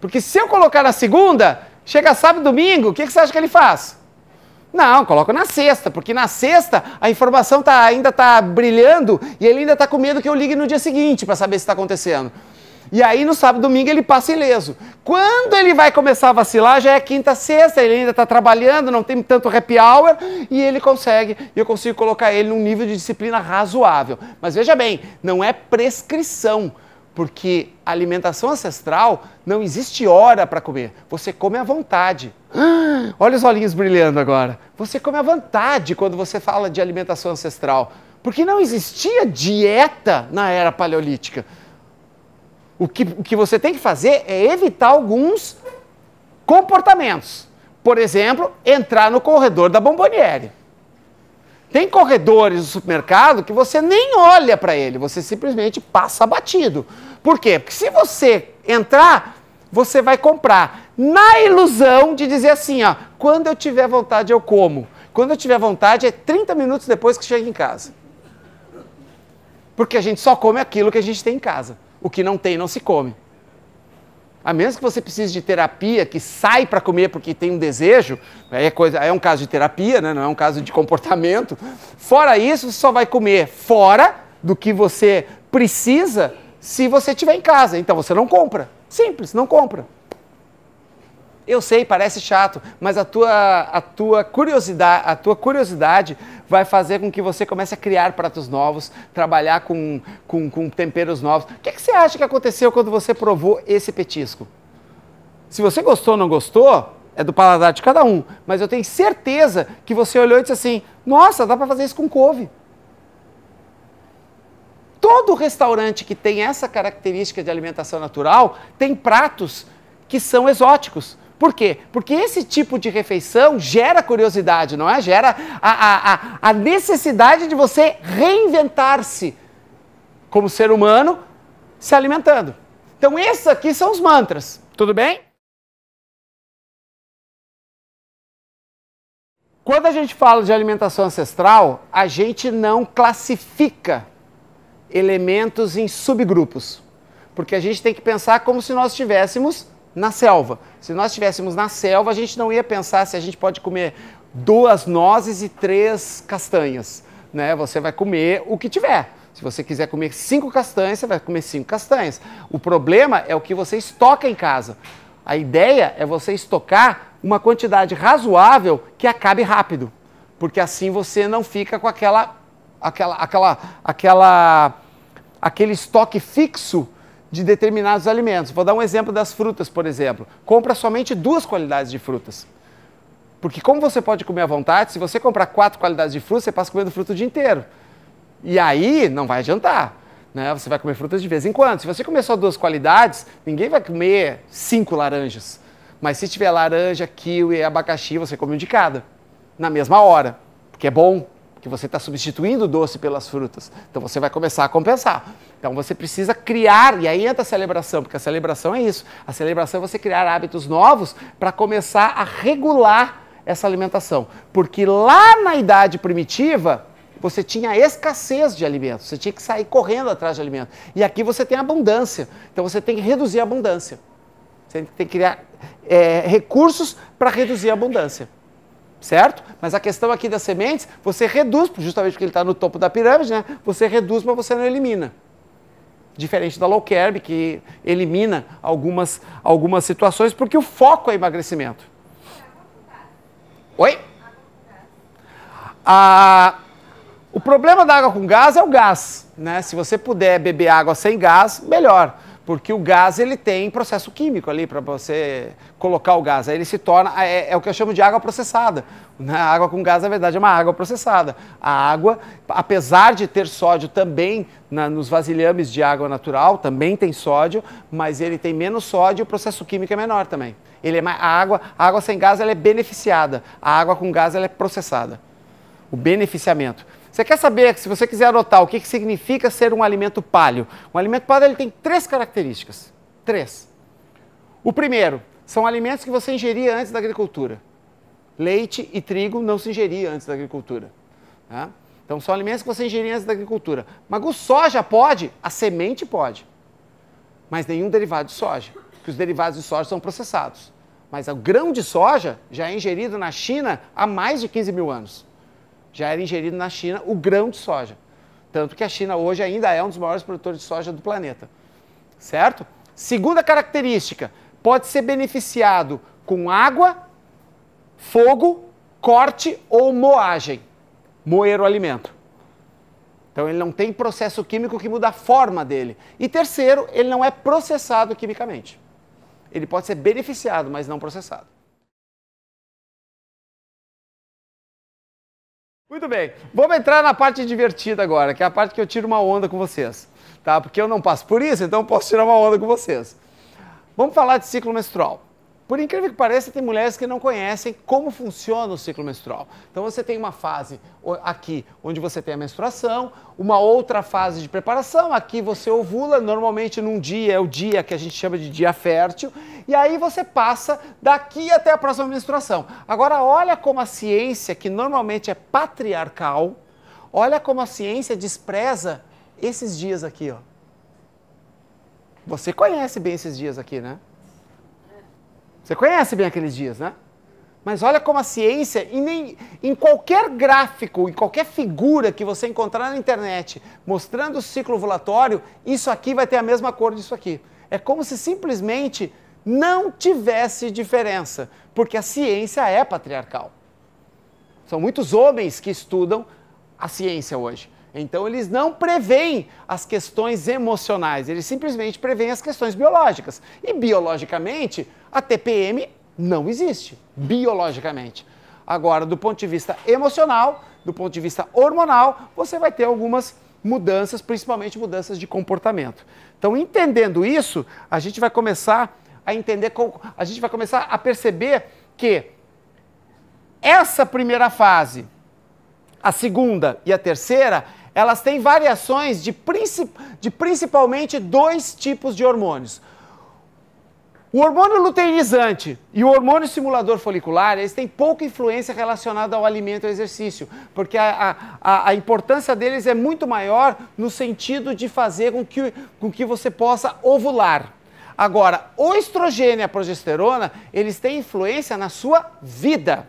Porque se eu colocar na segunda, chega sábado e domingo, o que você acha que ele faz? Não, coloco na sexta, porque na sexta a informação ainda está brilhando e ele ainda está com medo que eu ligue no dia seguinte para saber se está acontecendo. E aí no sábado e domingo ele passa ileso. Quando ele vai começar a vacilar, já é quinta, sexta, ele ainda está trabalhando, não tem tanto happy hour, e ele consegue, eu consigo colocar ele num nível de disciplina razoável. Mas veja bem, não é prescrição, porque a alimentação ancestral não existe hora para comer, você come à vontade. Olha os olhinhos brilhando agora. Você come à vontade quando você fala de alimentação ancestral, porque não existia dieta na era paleolítica. O que você tem que fazer é evitar alguns comportamentos. Por exemplo, entrar no corredor da Bomboniere. Tem corredores do supermercado que você nem olha para ele, você simplesmente passa batido. Por quê? Porque se você entrar, você vai comprar na ilusão de dizer assim, ó, quando eu tiver vontade eu como. Quando eu tiver vontade é 30 minutos depois que chega em casa. Porque a gente só come aquilo que a gente tem em casa. O que não tem, não se come. A menos que você precise de terapia, que sai para comer porque tem um desejo, é um caso de terapia, né? Não é um caso de comportamento. Fora isso, você só vai comer fora do que você precisa se você estiver em casa. Então você não compra. Simples, não compra. Eu sei, parece chato, mas a tua curiosidade vai fazer com que você comece a criar pratos novos, trabalhar com temperos novos. O que você acha que aconteceu quando você provou esse petisco? Se você gostou ou não gostou, é do paladar de cada um. Mas eu tenho certeza que você olhou e disse assim, nossa, dá para fazer isso com couve. Todo restaurante que tem essa característica de alimentação natural tem pratos que são exóticos. Por quê? Porque esse tipo de refeição gera curiosidade, não é? Gera a necessidade de você reinventar-se como ser humano se alimentando. Então, esses aqui são os mantras, tudo bem? Quando a gente fala de alimentação ancestral, a gente não classifica elementos em subgrupos, porque a gente tem que pensar como se nós estivéssemos na selva. Se nós estivéssemos na selva, a gente não ia pensar se a gente pode comer 2 nozes e 3 castanhas, né? Você vai comer o que tiver. Se você quiser comer 5 castanhas, você vai comer 5 castanhas. O problema é o que você estoca em casa. A ideia é você estocar uma quantidade razoável que acabe rápido, porque assim você não fica com aquele estoque fixo de determinados alimentos. Vou dar um exemplo das frutas, por exemplo. Compra somente 2 qualidades de frutas. Porque como você pode comer à vontade, se você comprar 4 qualidades de fruta, você passa comendo fruta o dia inteiro. E aí não vai adiantar, né? Você vai comer frutas de vez em quando. Se você comer só 2 qualidades, ninguém vai comer 5 laranjas. Mas se tiver laranja, kiwi e abacaxi, você come um de cada, na mesma hora. Porque é bom, porque você está substituindo o doce pelas frutas. Então você vai começar a compensar. Então você precisa criar, e aí entra a celebração, porque a celebração é isso. A celebração é você criar hábitos novos para começar a regular essa alimentação. Porque lá na idade primitiva, você tinha escassez de alimentos, você tinha que sair correndo atrás de alimentos. E aqui você tem abundância, então você tem que reduzir a abundância. Você tem que criar recursos para reduzir a abundância. Certo? Mas a questão aqui das sementes, você reduz, justamente porque ele está no topo da pirâmide, né? Você reduz, mas você não elimina. Diferente da low carb, que elimina algumas situações, porque o foco é emagrecimento. Oi? O problema da água com gás é o gás, né? Se você puder beber água sem gás, melhor. Porque o gás, ele tem processo químico ali para você colocar o gás. Aí ele se torna, é o que eu chamo de água processada. A água com gás, na verdade, é uma água processada. A água, apesar de ter sódio também nos vasilhames de água natural, também tem sódio, mas ele tem menos sódio e o processo químico é menor também. A água sem gás, ela é beneficiada. A água com gás, ela é processada. O beneficiamento. Você quer saber, se você quiser anotar, o que significa ser um alimento paleo? Um alimento paleo, ele tem 3 características. 3. O primeiro, são alimentos que você ingeria antes da agricultura. Leite e trigo não se ingeria antes da agricultura. Tá? Então, são alimentos que você ingeria antes da agricultura. Mas o soja pode, a semente pode. Mas nenhum derivado de soja, porque os derivados de soja são processados. Mas o grão de soja já é ingerido na China há mais de 15 mil anos. Já era ingerido na China o grão de soja. Tanto que a China hoje ainda é um dos maiores produtores de soja do planeta. Certo? Segunda característica, pode ser beneficiado com água, fogo, corte ou moagem. Moer o alimento. Então ele não tem processo químico que muda a forma dele. E terceiro, ele não é processado quimicamente. Ele pode ser beneficiado, mas não processado. Muito bem, vamos entrar na parte divertida agora, que é a parte que eu tiro uma onda com vocês, tá? Porque eu não passo por isso, então eu posso tirar uma onda com vocês. Vamos falar de ciclo menstrual. Por incrível que pareça, tem mulheres que não conhecem como funciona o ciclo menstrual. Então você tem uma fase aqui onde você tem a menstruação, uma outra fase de preparação, aqui você ovula, normalmente num dia é o dia que a gente chama de dia fértil, e aí você passa daqui até a próxima menstruação. Agora olha como a ciência, que normalmente é patriarcal, olha como a ciência despreza esses dias aqui, ó. Você conhece bem esses dias aqui, né? Você conhece bem aqueles dias, né? Mas olha como a ciência, em qualquer gráfico, em qualquer figura que você encontrar na internet, mostrando o ciclo ovulatório, isso aqui vai ter a mesma cor disso aqui. É como se simplesmente não tivesse diferença, porque a ciência é patriarcal. São muitos homens que estudam a ciência hoje. Então, eles não preveem as questões emocionais, eles simplesmente preveem as questões biológicas. E, biologicamente, a TPM não existe, biologicamente. Agora, do ponto de vista emocional, do ponto de vista hormonal, você vai ter algumas mudanças, principalmente mudanças de comportamento. Então, entendendo isso, a gente vai começar a entender, a gente vai começar a perceber que essa primeira fase, a segunda e a terceira, elas têm variações de principalmente 2 tipos de hormônios. O hormônio luteinizante e o hormônio estimulador folicular, eles têm pouca influência relacionada ao alimento e ao exercício, porque a importância deles é muito maior no sentido de fazer com que você possa ovular. Agora, o estrogênio e a progesterona, eles têm influência na sua vida.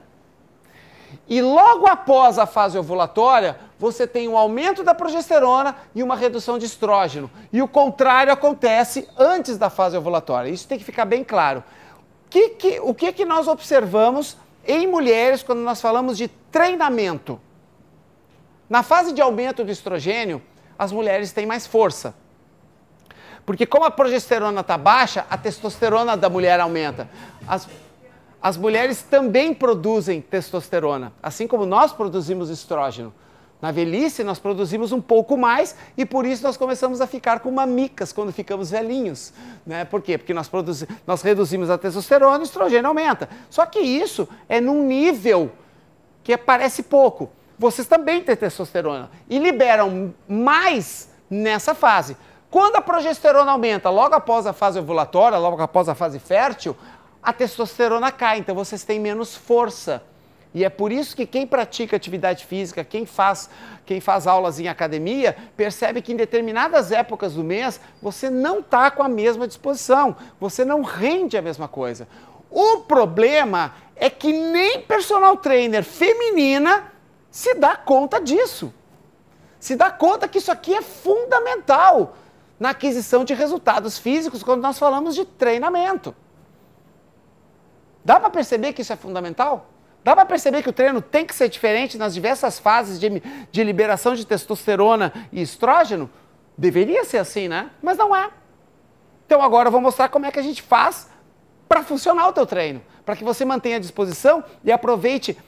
E logo após a fase ovulatória, você tem um aumento da progesterona e uma redução de estrógeno. E o contrário acontece antes da fase ovulatória. Isso tem que ficar bem claro. O que nós observamos em mulheres quando nós falamos de treinamento? Na fase de aumento do estrogênio, as mulheres têm mais força. Porque como a progesterona está baixa, a testosterona da mulher aumenta. As mulheres também produzem testosterona, assim como nós produzimos estrógeno. Na velhice, nós produzimos um pouco mais e por isso nós começamos a ficar com mamicas quando ficamos velhinhos. Né? Por quê? Porque nós reduzimos a testosterona e o estrogênio aumenta. Só que isso é num nível que parece pouco. Vocês também têm testosterona e liberam mais nessa fase. Quando a progesterona aumenta logo após a fase ovulatória, logo após a fase fértil, a testosterona cai, então vocês têm menos força. E é por isso que quem pratica atividade física, quem faz aulas em academia, percebe que em determinadas épocas do mês você não está com a mesma disposição, você não rende a mesma coisa. O problema é que nem personal trainer feminina se dá conta disso. Se dá conta que isso aqui é fundamental na aquisição de resultados físicos quando nós falamos de treinamento. Dá para perceber que isso é fundamental? Dá para perceber que o treino tem que ser diferente nas diversas fases de liberação de testosterona e estrógeno? Deveria ser assim, né? Mas não é. Então agora eu vou mostrar como é que a gente faz para funcionar o teu treino, para que você mantenha a disposição e aproveite,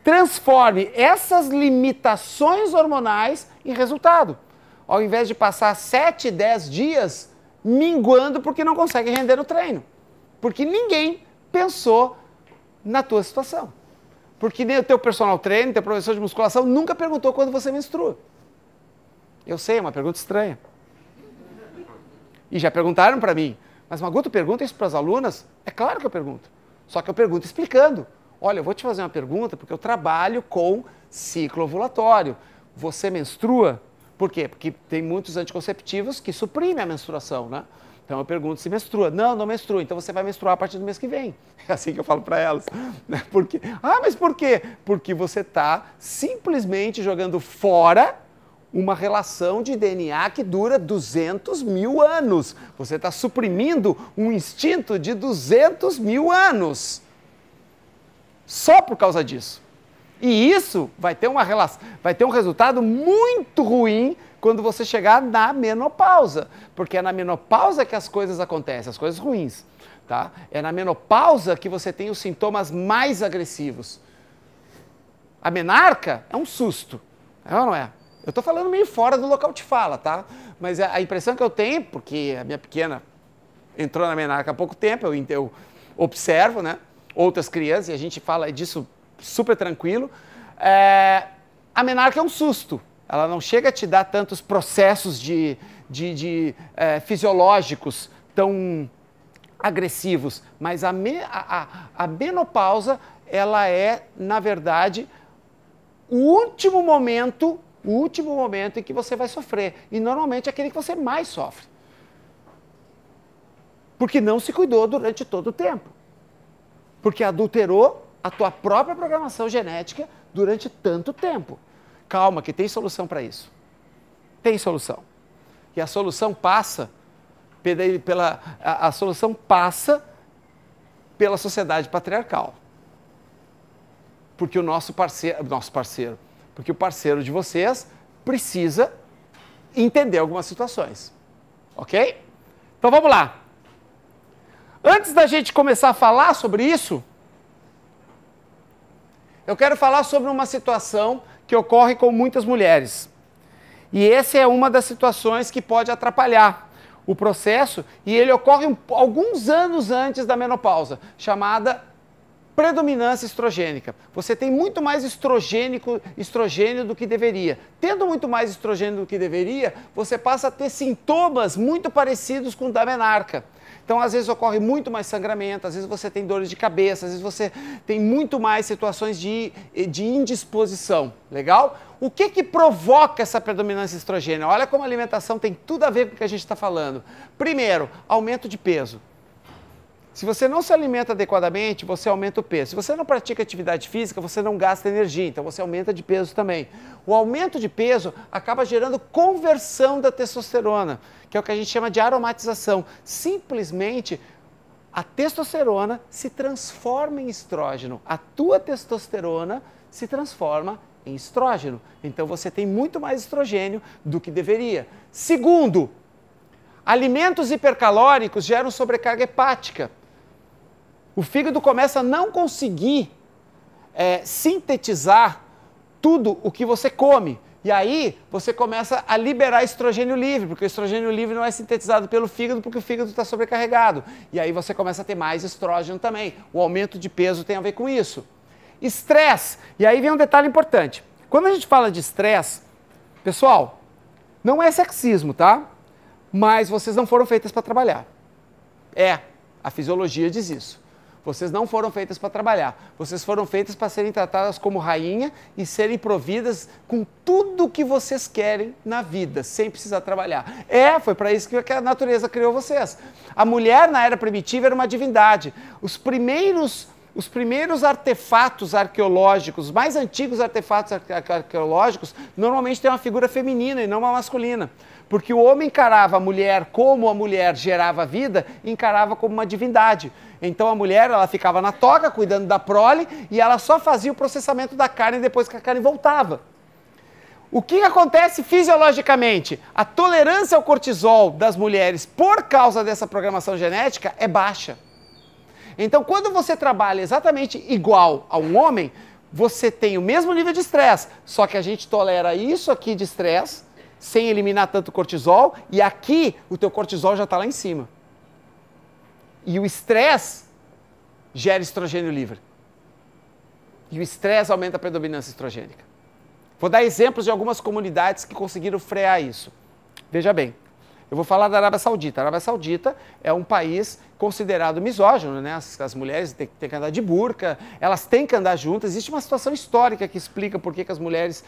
transforme essas limitações hormonais em resultado. Ao invés de passar 7, 10 dias minguando porque não consegue render no treino. Porque ninguém pensou na tua situação. Porque nem o teu personal trainer, teu professor de musculação nunca perguntou quando você menstrua. Eu sei, é uma pergunta estranha. E já perguntaram para mim, mas Maguto, pergunta isso para as alunas? É claro que eu pergunto. Só que eu pergunto explicando. Olha, eu vou te fazer uma pergunta porque eu trabalho com ciclo ovulatório. Você menstrua? Por quê? Porque tem muitos anticonceptivos que suprimem a menstruação, né? Então eu pergunto se menstrua. Não, não menstrua. Então você vai menstruar a partir do mês que vem. É assim que eu falo para elas. Por quê? Ah, mas por quê? Porque você está simplesmente jogando fora uma relação de DNA que dura 200 mil anos. Você está suprimindo um instinto de 200 mil anos. Só por causa disso. E isso vai ter um resultado muito ruim quando você chegar na menopausa, porque é na menopausa que as coisas acontecem, as coisas ruins, tá? É na menopausa que você tem os sintomas mais agressivos. A menarca é um susto, é ou não é? Eu estou falando meio fora do local de fala, tá? Mas a impressão que eu tenho, porque a minha pequena entrou na menarca há pouco tempo, eu observo, né? Outras crianças, e a gente fala disso super tranquilo, a menarca é um susto. Ela não chega a te dar tantos processos fisiológicos tão agressivos, mas a menopausa, ela é, na verdade, o último momento o último momento em que você vai sofrer. E normalmente é aquele que você mais sofre. Porque não se cuidou durante todo o tempo. Porque adulterou a tua própria programação genética durante tanto tempo. Calma, que tem solução para isso. Tem solução. E a solução passa pela sociedade patriarcal. Porque o nosso parceiro, porque o parceiro de vocês precisa entender algumas situações. Ok? Então vamos lá. Antes da gente começar a falar sobre isso, eu quero falar sobre uma situação que ocorre com muitas mulheres. E essa é uma das situações que pode atrapalhar o processo, e ele ocorre alguns anos antes da menopausa, chamada predominância estrogênica. Você tem muito mais estrogênio do que deveria. Tendo muito mais estrogênio do que deveria, você passa a ter sintomas muito parecidos com o da menarca. Então, às vezes ocorre muito mais sangramento, às vezes você tem dores de cabeça, às vezes você tem muito mais situações de indisposição. Legal? O que provoca essa predominância estrogênica? Olha como a alimentação tem tudo a ver com o que a gente está falando. Primeiro, aumento de peso. Se você não se alimenta adequadamente, você aumenta o peso. Se você não pratica atividade física, você não gasta energia, então você aumenta de peso também. O aumento de peso acaba gerando conversão da testosterona, que é o que a gente chama de aromatização. Simplesmente, a testosterona se transforma em estrógeno. A tua testosterona se transforma em estrógeno. Então você tem muito mais estrogênio do que deveria. Segundo, alimentos hipercalóricos geram sobrecarga hepática. O fígado começa a não conseguir sintetizar tudo o que você come. E aí você começa a liberar estrogênio livre, porque o estrogênio livre não é sintetizado pelo fígado, porque o fígado está sobrecarregado. E aí você começa a ter mais estrógeno também. O aumento de peso tem a ver com isso. Estresse. E aí vem um detalhe importante. Quando a gente fala de estresse, pessoal, não é sexismo, tá? Mas vocês não foram feitas para trabalhar. A fisiologia diz isso. Vocês não foram feitas para trabalhar. Vocês foram feitas para serem tratadas como rainha e serem providas com tudo o que vocês querem na vida, sem precisar trabalhar. Foi para isso que a natureza criou vocês. A mulher na era primitiva era uma divindade. Os primeiros artefatos arqueológicos, os mais antigos artefatos arqueológicos, normalmente têm uma figura feminina e não uma masculina. Porque o homem encarava a mulher como a mulher gerava vida, encarava como uma divindade. Então a mulher, ela ficava na toca, cuidando da prole, e ela só fazia o processamento da carne depois que a carne voltava. O que acontece fisiologicamente? A tolerância ao cortisol das mulheres, por causa dessa programação genética, é baixa. Então, quando você trabalha exatamente igual a um homem, você tem o mesmo nível de estresse, só que a gente tolera isso aqui de estresse, sem eliminar tanto cortisol, e aqui o teu cortisol já está lá em cima. E o estresse gera estrogênio livre. E o estresse aumenta a predominância estrogênica. Vou dar exemplos de algumas comunidades que conseguiram frear isso. Veja bem. Eu vou falar da Arábia Saudita. A Arábia Saudita é um país considerado misógino, né? As mulheres têm que andar de burca, elas têm que andar juntas. Existe uma situação histórica que explica por que as mulheres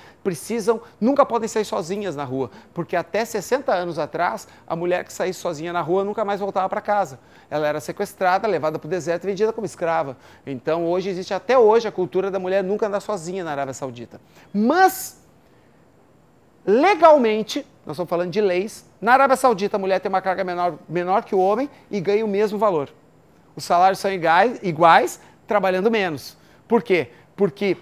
nunca podem sair sozinhas na rua. Porque até 60 anos atrás, a mulher que saísse sozinha na rua nunca mais voltava para casa. Ela era sequestrada, levada para o deserto e vendida como escrava. Então, existe até hoje a cultura da mulher nunca andar sozinha na Arábia Saudita. Mas, legalmente, nós estamos falando de leis, na Arábia Saudita a mulher tem uma carga menor que o homem e ganha o mesmo valor. Os salários são iguais, trabalhando menos. Por quê? Porque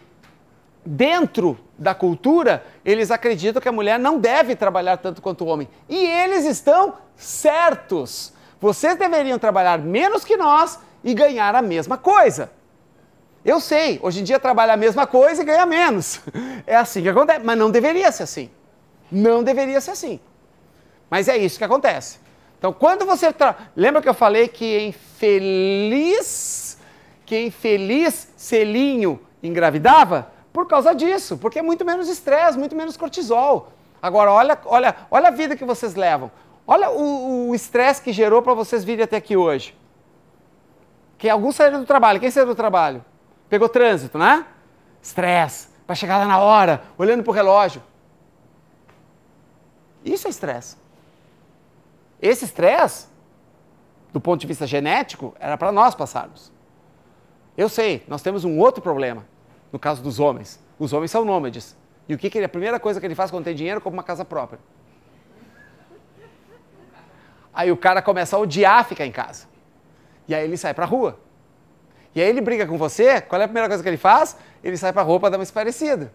dentro da cultura, eles acreditam que a mulher não deve trabalhar tanto quanto o homem. E eles estão certos. Vocês deveriam trabalhar menos que nós e ganhar a mesma coisa. Eu sei, hoje em dia trabalha a mesma coisa e ganha menos. É assim que acontece, mas não deveria ser assim. Não deveria ser assim. Mas é isso que acontece. Então, quando você... Lembra que eu falei que em feliz selinho engravidava? Por causa disso, porque é muito menos estresse, muito menos cortisol. Agora, olha a vida que vocês levam. Olha o estresse que gerou para vocês virem até aqui hoje. Que alguns saíram do trabalho. Quem saiu do trabalho? Pegou trânsito, né? Estresse. Para chegar lá na hora, olhando para o relógio. Isso é estresse. Esse estresse, do ponto de vista genético, era para nós passarmos. Eu sei, nós temos um outro problema, no caso dos homens. Os homens são nômades. E o que a primeira coisa que ele faz quando tem dinheiro é comprar uma casa própria. Aí o cara começa a odiar ficar em casa. E aí ele sai pra rua. E aí ele briga com você, qual é a primeira coisa que ele faz? Ele sai pra rua para dar uma esparecida.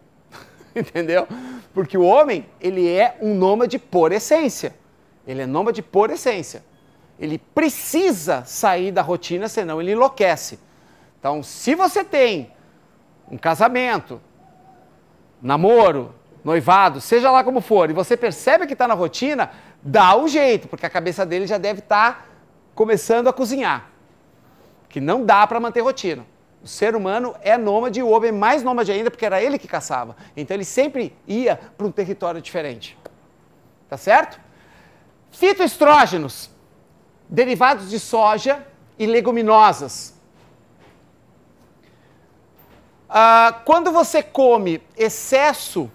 Entendeu? Porque o homem, ele é um nômade por essência. Ele é nômade por essência. Ele precisa sair da rotina, senão ele enlouquece. Então, se você tem um casamento, namoro, noivado, seja lá como for, e você percebe que está na rotina, dá um jeito, porque a cabeça dele já deve estar começando a cozinhar. Que não dá para manter rotina. O ser humano é nômade e o homem é mais nômade ainda, porque era ele que caçava. Então ele sempre ia para um território diferente. Tá certo? Fitoestrógenos, derivados de soja e leguminosas. Quando você come excesso,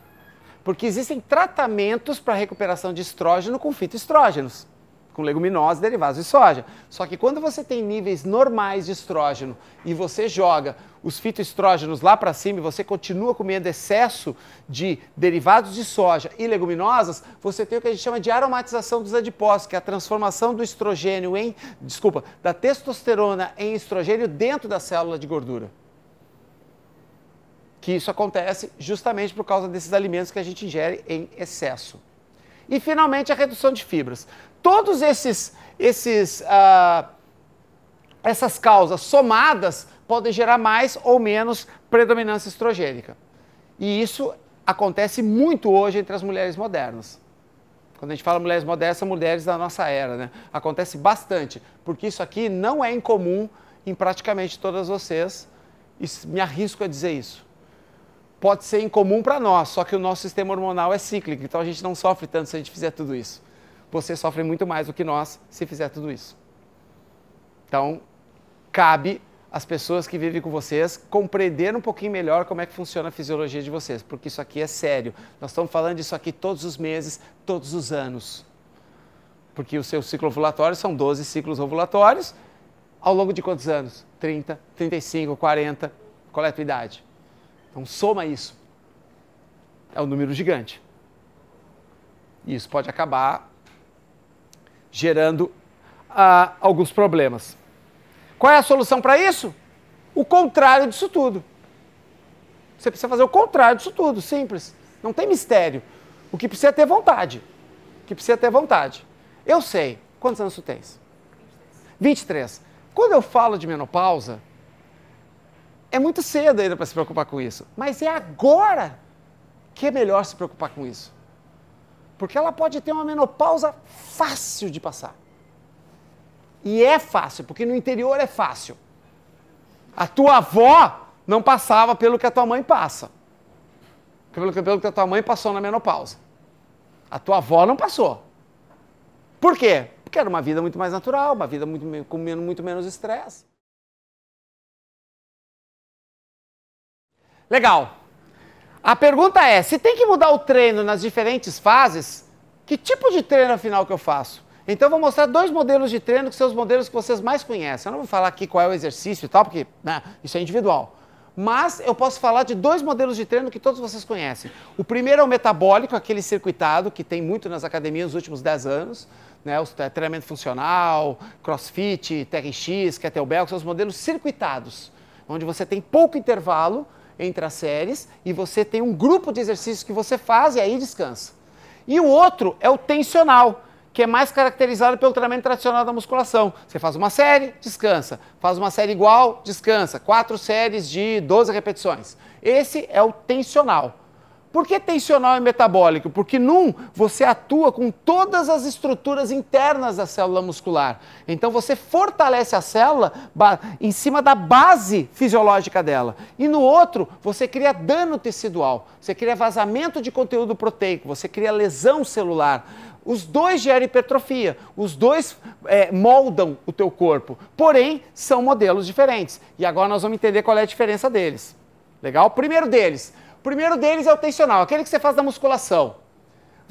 porque existem tratamentos para recuperação de estrógeno com fitoestrógenos, com leguminosas derivados de soja. Só que quando você tem níveis normais de estrógeno e você joga os fitoestrógenos lá para cima e você continua comendo excesso de derivados de soja e leguminosas, você tem o que a gente chama de aromatização dos adipócitos, que é a transformação do estrogênio da testosterona em estrogênio dentro da célula de gordura. Que isso acontece justamente por causa desses alimentos que a gente ingere em excesso. E, finalmente, a redução de fibras. Todos essas causas somadas podem gerar mais ou menos predominância estrogênica. E isso acontece muito hoje entre as mulheres modernas. Quando a gente fala mulheres modernas, são mulheres da nossa era, né? Acontece bastante, porque isso aqui não é incomum em praticamente todas vocês, e me arrisco a dizer isso. Pode ser incomum para nós, só que o nosso sistema hormonal é cíclico, então a gente não sofre tanto se a gente fizer tudo isso. Você sofre muito mais do que nós se fizer tudo isso. Então, cabe às pessoas que vivem com vocês compreender um pouquinho melhor como é que funciona a fisiologia de vocês, porque isso aqui é sério. Nós estamos falando disso aqui todos os meses, todos os anos. Porque o seu ciclo ovulatório são 12 ciclos ovulatórios, ao longo de quantos anos? 30, 35, 40, qual é a tua idade? Então, soma isso. É um número gigante. E isso pode acabar gerando alguns problemas. Qual é a solução para isso? O contrário disso tudo. Você precisa fazer o contrário disso tudo, simples. Não tem mistério. O que precisa é ter vontade. O que precisa é ter vontade. Eu sei. Quantos anos tu tens? 23. Quando eu falo de menopausa, é muito cedo ainda para se preocupar com isso. Mas é agora que é melhor se preocupar com isso. Porque ela pode ter uma menopausa fácil de passar. E é fácil, porque no interior é fácil. A tua avó não passava pelo que a tua mãe passa. Pelo que a tua mãe passou na menopausa. A tua avó não passou. Por quê? Porque era uma vida muito mais natural, uma vida com muito menos estresse. Legal. A pergunta é, se tem que mudar o treino nas diferentes fases, que tipo de treino afinal que eu faço? Então eu vou mostrar 2 modelos de treino que são os modelos que vocês mais conhecem. Eu não vou falar aqui qual é o exercício e tal, porque isso é individual. Mas eu posso falar de 2 modelos de treino que todos vocês conhecem. O primeiro é o metabólico, aquele circuitado que tem muito nas academias nos últimos 10 anos. Né, o treinamento funcional, crossfit, TRX, kettlebell, que são os modelos circuitados, onde você tem pouco intervalo entre as séries e você tem um grupo de exercícios que você faz e aí descansa. E o outro é o tensional, que é mais caracterizado pelo treinamento tradicional da musculação. Você faz uma série, descansa. Faz uma série igual, descansa. 4 séries de 12 repetições. Esse é o tensional. Por que tensional e metabólico? Porque num, você atua com todas as estruturas internas da célula muscular. Então você fortalece a célula em cima da base fisiológica dela. E no outro, você cria dano tecidual. Você cria vazamento de conteúdo proteico. Você cria lesão celular. Os dois geram hipertrofia, os dois moldam o teu corpo, porém são modelos diferentes. E agora nós vamos entender qual é a diferença deles. Legal? O primeiro deles é o tensional, aquele que você faz da musculação.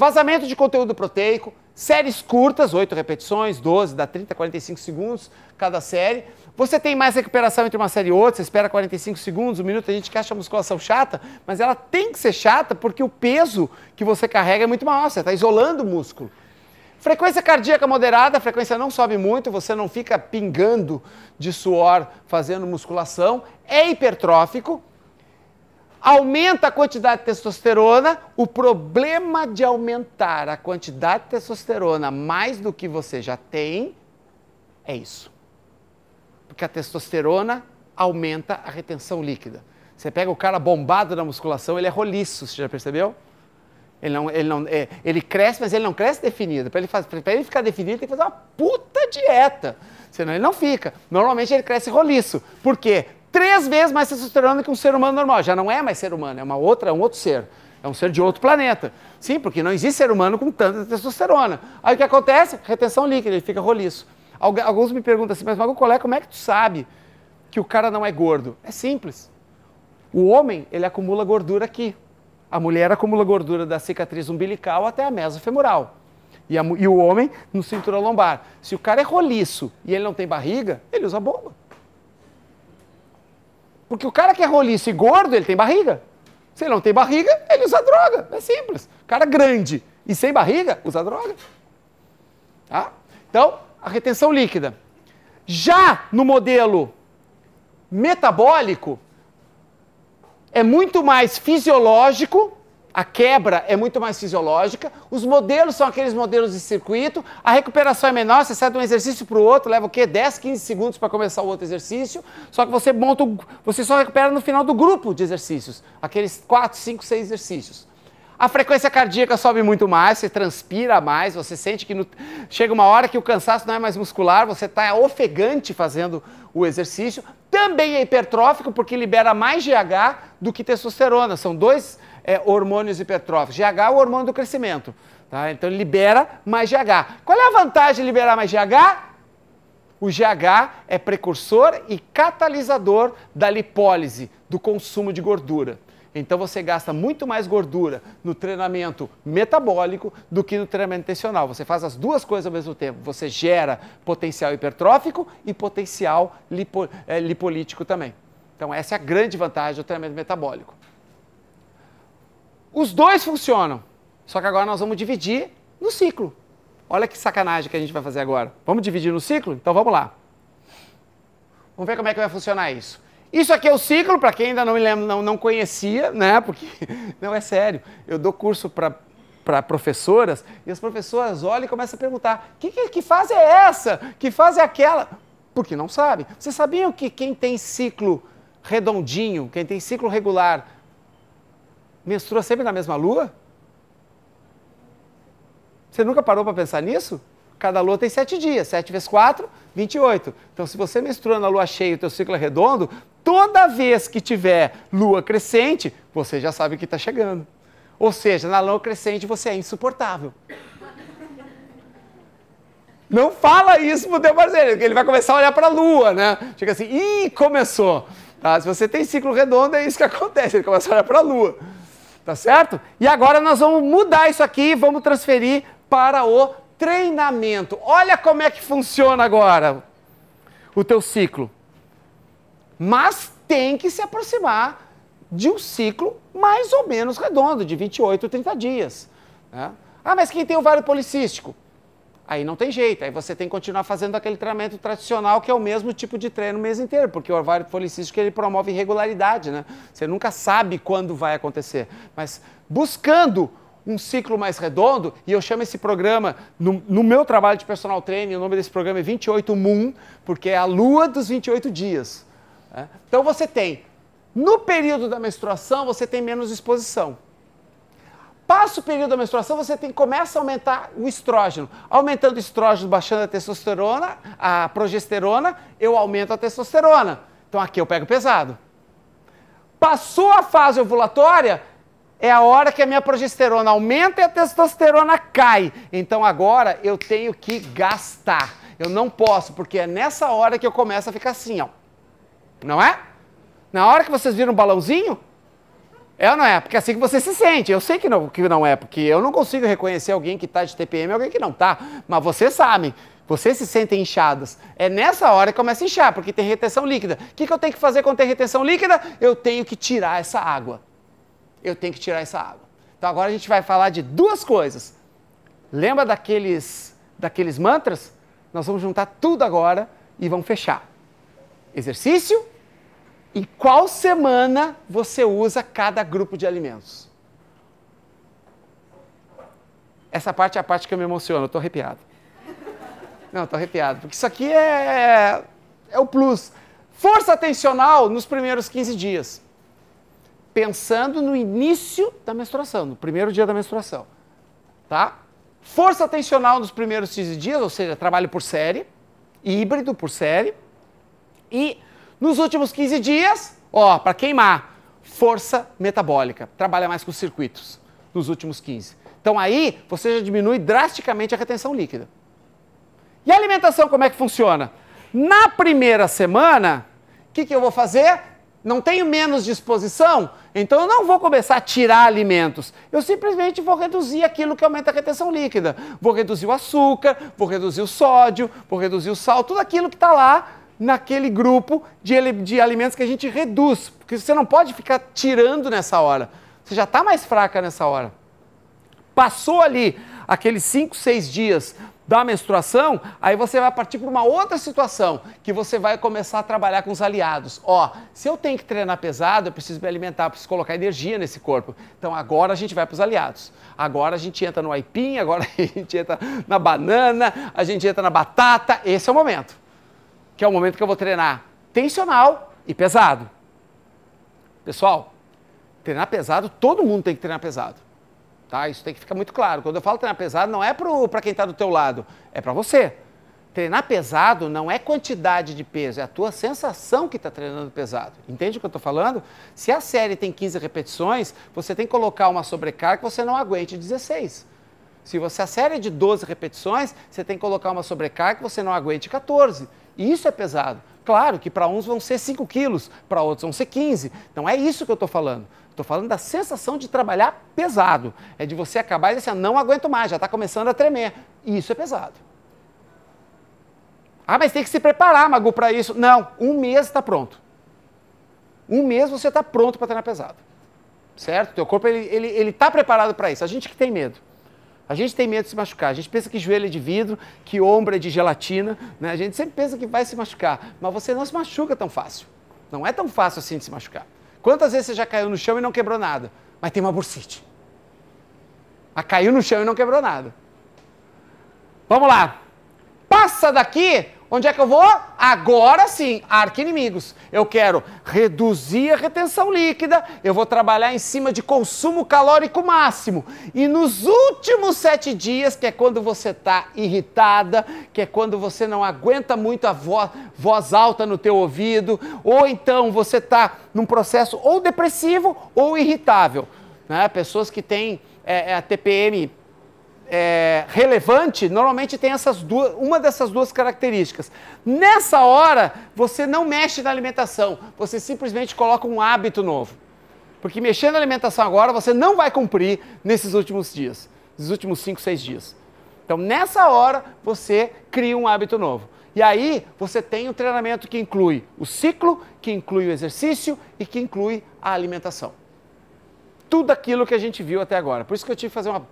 Vazamento de conteúdo proteico, séries curtas, 8 repetições, 12, dá 30, 45 segundos cada série. Você tem mais recuperação entre uma série e outra, você espera 45 segundos, um minuto, a gente que acha a musculação chata, mas ela tem que ser chata porque o peso que você carrega é muito maior, você está isolando o músculo. Frequência cardíaca moderada, a frequência não sobe muito, você não fica pingando de suor fazendo musculação, é hipertrófico, aumenta a quantidade de testosterona. O problema de aumentar a quantidade de testosterona mais do que você já tem é isso. Porque a testosterona aumenta a retenção líquida. Você pega o cara bombado na musculação, ele é roliço, você já percebeu? Ele cresce, mas ele não cresce definido. Para ele ficar definido, tem que fazer uma puta dieta. Senão ele não fica. Normalmente ele cresce roliço. Por quê? 3 vezes mais testosterona que um ser humano normal. Já não é mais ser humano, é um outro ser. É um ser de outro planeta. Sim, porque não existe ser humano com tanta testosterona. Aí o que acontece? Retenção líquida, ele fica roliço. Alguns me perguntam assim, mas Mago, como é que tu sabe que o cara não é gordo? É simples. O homem, ele acumula gordura aqui. A mulher acumula gordura da cicatriz umbilical até a mesofemoral. E o homem no cinturão lombar. Se o cara é roliço e ele não tem barriga, ele usa bomba. Porque o cara que é roliço e gordo, ele tem barriga. Se ele não tem barriga, ele usa droga. É simples. O cara grande e sem barriga, usa droga. Tá? Então, a retenção líquida. Já no modelo metabólico, é muito mais fisiológico, a quebra é muito mais fisiológica, os modelos são aqueles modelos de circuito, a recuperação é menor, você sai de um exercício para o outro, leva o quê? 10, 15 segundos para começar o outro exercício, só que você só recupera no final do grupo de exercícios, aqueles 4, 5, 6 exercícios. A frequência cardíaca sobe muito mais, você transpira mais, você sente que chega uma hora que o cansaço não é mais muscular, você está ofegante fazendo o exercício. Também é hipertrófico porque libera mais GH do que testosterona. São 2 hormônios hipertróficos. GH é o hormônio do crescimento. Tá? Então ele libera mais GH. Qual é a vantagem de liberar mais GH? O GH é precursor e catalisador da lipólise, do consumo de gordura. Então você gasta muito mais gordura no treinamento metabólico do que no treinamento intencional. Você faz as duas coisas ao mesmo tempo. Você gera potencial hipertrófico e potencial lipolítico também. Então essa é a grande vantagem do treinamento metabólico. Os dois funcionam, só que agora nós vamos dividir no ciclo. Olha que sacanagem que a gente vai fazer agora. Vamos dividir no ciclo? Então vamos lá. Vamos ver como é que vai funcionar isso. Isso aqui é o ciclo, para quem ainda não me lembra, não conhecia, né? Porque, não, é sério, eu dou curso para professoras e as professoras olham e começam a perguntar: que fase é essa? Que fase é aquela? Porque não sabem. Vocês sabiam que quem tem ciclo redondinho, quem tem ciclo regular, menstrua sempre na mesma lua? Você nunca parou para pensar nisso? Cada lua tem 7 dias, 7 vezes 4, 28. Então, se você menstrua na lua cheia e o teu ciclo é redondo, toda vez que tiver lua crescente, você já sabe que está chegando. Ou seja, na lua crescente você é insuportável. Não fala isso pro teu parceiro, porque ele vai começar a olhar para a lua, né? Chega assim, ih, começou. Tá? Se você tem ciclo redondo, é isso que acontece, ele começa a olhar para a lua. Tá certo? E agora nós vamos mudar isso aqui e vamos transferir para o treinamento. Olha como é que funciona agora o teu ciclo. Mas tem que se aproximar de um ciclo mais ou menos redondo, de 28 a 30 dias. Né? Ah, mas quem tem ovário policístico? Aí não tem jeito, aí você tem que continuar fazendo aquele treinamento tradicional, que é o mesmo tipo de treino o mês inteiro, porque o ovário policístico ele promove irregularidade, né? Você nunca sabe quando vai acontecer. Mas buscando um ciclo mais redondo, e eu chamo esse programa, no meu trabalho de personal training, o nome desse programa é 28 Moon, porque é a lua dos 28 dias. Né? Então você tem, no período da menstruação, você tem menos exposição. Passa o período da menstruação, você começa a aumentar o estrógeno. Aumentando o estrógeno, baixando a testosterona, a progesterona, eu aumento a testosterona. Então aqui eu pego pesado. Passou a fase ovulatória, é a hora que a minha progesterona aumenta e a testosterona cai. Então agora eu tenho que gastar. Eu não posso, porque é nessa hora que eu começo a ficar assim, ó. Não é? Na hora que vocês viram um balãozinho, É ou não é? Porque é assim que você se sente. Eu sei que não é, porque eu não consigo reconhecer alguém que está de TPM e alguém que não está. Mas vocês sabem, vocês se sentem inchadas. É nessa hora que começa a inchar, porque tem retenção líquida. O que eu tenho que fazer quando tem retenção líquida? Eu tenho que tirar essa água. Eu tenho que tirar essa água. Então agora a gente vai falar de duas coisas. Lembra daqueles mantras? Nós vamos juntar tudo agora e vamos fechar. Exercício e qual semana você usa cada grupo de alimentos. Essa parte é a parte que eu me emociono, eu estou arrepiado. Não, estou arrepiado, porque isso aqui é o plus. Força atencional nos primeiros 15 dias. Pensando no início da menstruação, no primeiro dia da menstruação. Tá? Força atencional nos primeiros 15 dias, ou seja, trabalho por série, híbrido por série. E nos últimos 15 dias, ó, para queimar, força metabólica. Trabalha mais com os circuitos nos últimos 15. Então aí você já diminui drasticamente a retenção líquida. E a alimentação como é que funciona? Na primeira semana, o que eu vou fazer? Não tenho menos disposição, então eu não vou começar a tirar alimentos. Eu simplesmente vou reduzir aquilo que aumenta a retenção líquida. Vou reduzir o açúcar, vou reduzir o sódio, vou reduzir o sal, tudo aquilo que está lá naquele grupo de alimentos que a gente reduz. Porque você não pode ficar tirando nessa hora. Você já está mais fraca nessa hora. Passou ali aqueles 5, 6 dias da menstruação, aí você vai partir para uma outra situação, que você vai começar a trabalhar com os aliados. Ó, se eu tenho que treinar pesado, eu preciso me alimentar, eu preciso colocar energia nesse corpo. Então agora a gente vai para os aliados. Agora a gente entra no aipim, agora a gente entra na banana, a gente entra na batata. Esse é o momento. Que é o momento que eu vou treinar tensional e pesado. Pessoal, treinar pesado, todo mundo tem que treinar pesado. Tá? Isso tem que ficar muito claro. Quando eu falo treinar pesado, não é para quem está do teu lado, é para você. Treinar pesado não é quantidade de peso, é a tua sensação que está treinando pesado. Entende o que eu estou falando? Se a série tem 15 repetições, você tem que colocar uma sobrecarga que você não aguente 16. Se a série é de 12 repetições, você tem que colocar uma sobrecarga que você não aguente 14. E isso é pesado. Claro que para uns vão ser 5 quilos, para outros vão ser 15. Não é isso que eu estou falando. Estou falando da sensação de trabalhar pesado. É de você acabar e dizer assim, não aguento mais, já está começando a tremer. Isso é pesado. Ah, mas tem que se preparar, Magu, para isso. Não, 1 mês está pronto. 1 mês você está pronto para treinar pesado. Certo? Teu corpo ele está preparado para isso. A gente que tem medo. A gente tem medo de se machucar. A gente pensa que joelho é de vidro, que ombro é de gelatina. Né? A gente sempre pensa que vai se machucar. Mas você não se machuca tão fácil. Não é tão fácil assim de se machucar. Quantas vezes você já caiu no chão e não quebrou nada? Mas tem uma bursite. Mas caiu no chão e não quebrou nada. Vamos lá. Passa daqui, onde é que eu vou? Agora sim, arqui-inimigos. Eu quero reduzir a retenção líquida, eu vou trabalhar em cima de consumo calórico máximo. E nos últimos 7 dias, que é quando você está irritada, que é quando você não aguenta muito a voz alta no teu ouvido, ou então você está num processo ou depressivo ou irritável. Né? Pessoas que têm a TPM relevante, normalmente tem uma dessas duas características. Nessa hora, você não mexe na alimentação, você simplesmente coloca um hábito novo. Porque mexer na alimentação agora, você não vai cumprir nesses últimos dias, nesses últimos 5, 6 dias. Então, nessa hora, você cria um hábito novo. E aí, você tem um treinamento que inclui o ciclo, que inclui o exercício e que inclui a alimentação. Tudo aquilo que a gente viu até agora. Por isso que eu tive que fazer uma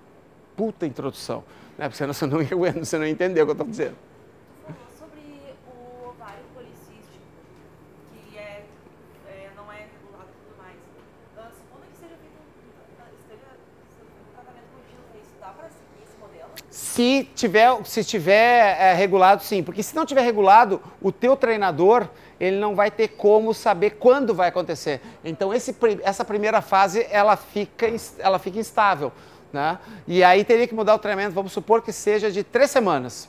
puta introdução, né? Porque você não entendeu o que eu estou dizendo. Falou sobre o ovário policístico, que não é regulado e tudo mais. Supondo que seja feito um tratamento contínuo para isso, dá para seguir esse modelo? Se tiver regulado, sim. Porque se não tiver regulado, o teu treinador, ele não vai ter como saber quando vai acontecer. Então, essa primeira fase, ela fica instável. Né? E aí teria que mudar o treinamento, vamos supor que seja de 3 semanas.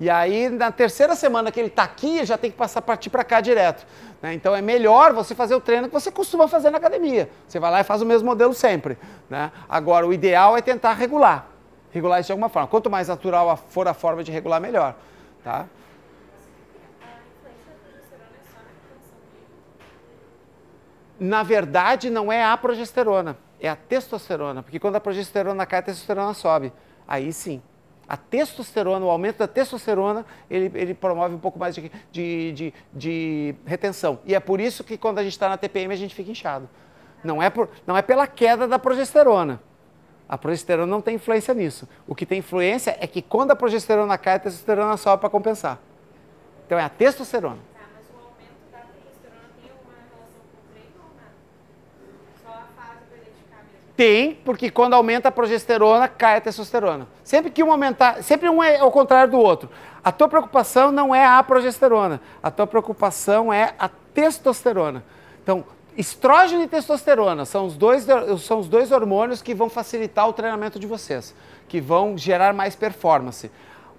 E aí, na terceira semana que ele está aqui, ele já tem que partir para cá direto. Né? Então é melhor você fazer o treino que você costuma fazer na academia. Você vai lá e faz o mesmo modelo sempre. Né? Agora, o ideal é tentar regular isso de alguma forma. Quanto mais natural for a forma de regular, melhor. Tá? Na verdade, não é a progesterona, é a testosterona, porque quando a progesterona cai, a testosterona sobe. Aí sim. A testosterona, o aumento da testosterona, ele promove um pouco mais de retenção. E é por isso que quando a gente está na TPM, a gente fica inchado. Não é pela queda da progesterona. A progesterona não tem influência nisso. O que tem influência é que quando a progesterona cai, a testosterona sobe para compensar. Então é a testosterona. Tá, mas o aumento da progesterona tem uma relação com o treino ou não? Só a fase para identificar mesmo? Tem, porque quando aumenta a progesterona, cai a testosterona. Sempre que um aumentar, sempre um é ao contrário do outro. A tua preocupação não é a progesterona, a tua preocupação é a testosterona. Então, estrógeno e testosterona são os dois hormônios que vão facilitar o treinamento de vocês, que vão gerar mais performance.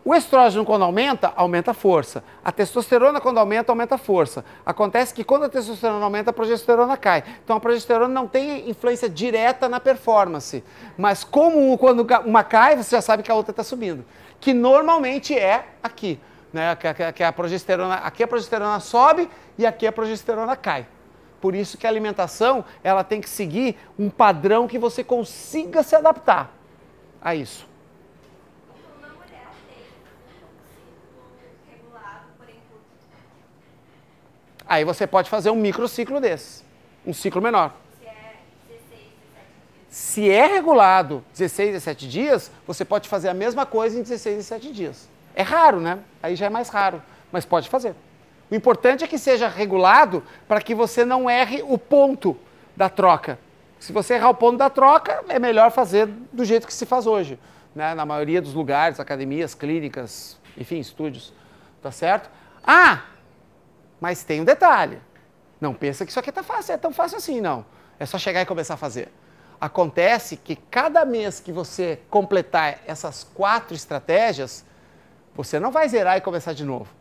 O estrógeno, quando aumenta, aumenta a força. A testosterona, quando aumenta, aumenta a força. Acontece que quando a testosterona aumenta, a progesterona cai. Então, a progesterona não tem influência direta na performance. Mas quando uma cai, você já sabe que a outra está subindo. Que normalmente é aqui. Né? Que a progesterona, aqui a progesterona sobe e aqui a progesterona cai. Por isso que a alimentação, ela tem que seguir um padrão que você consiga se adaptar a isso. Uma mulher tem um ciclo regulado, porém curto. Aí você pode fazer um microciclo desses, um ciclo menor. Se é 16, 17 dias. Se é regulado 16, 17 dias, você pode fazer a mesma coisa em 16, 17 dias. É raro, né? Aí já é mais raro, mas pode fazer. O importante é que seja regulado para que você não erre o ponto da troca. Se você errar o ponto da troca, é melhor fazer do jeito que se faz hoje, né? Na maioria dos lugares, academias, clínicas, enfim, estúdios. Tá certo? Ah, mas tem um detalhe. Não pensa que isso aqui tá fácil, é tão fácil assim, não. É só chegar e começar a fazer. Acontece que cada mês que você completar essas 4 estratégias, você não vai zerar e começar de novo.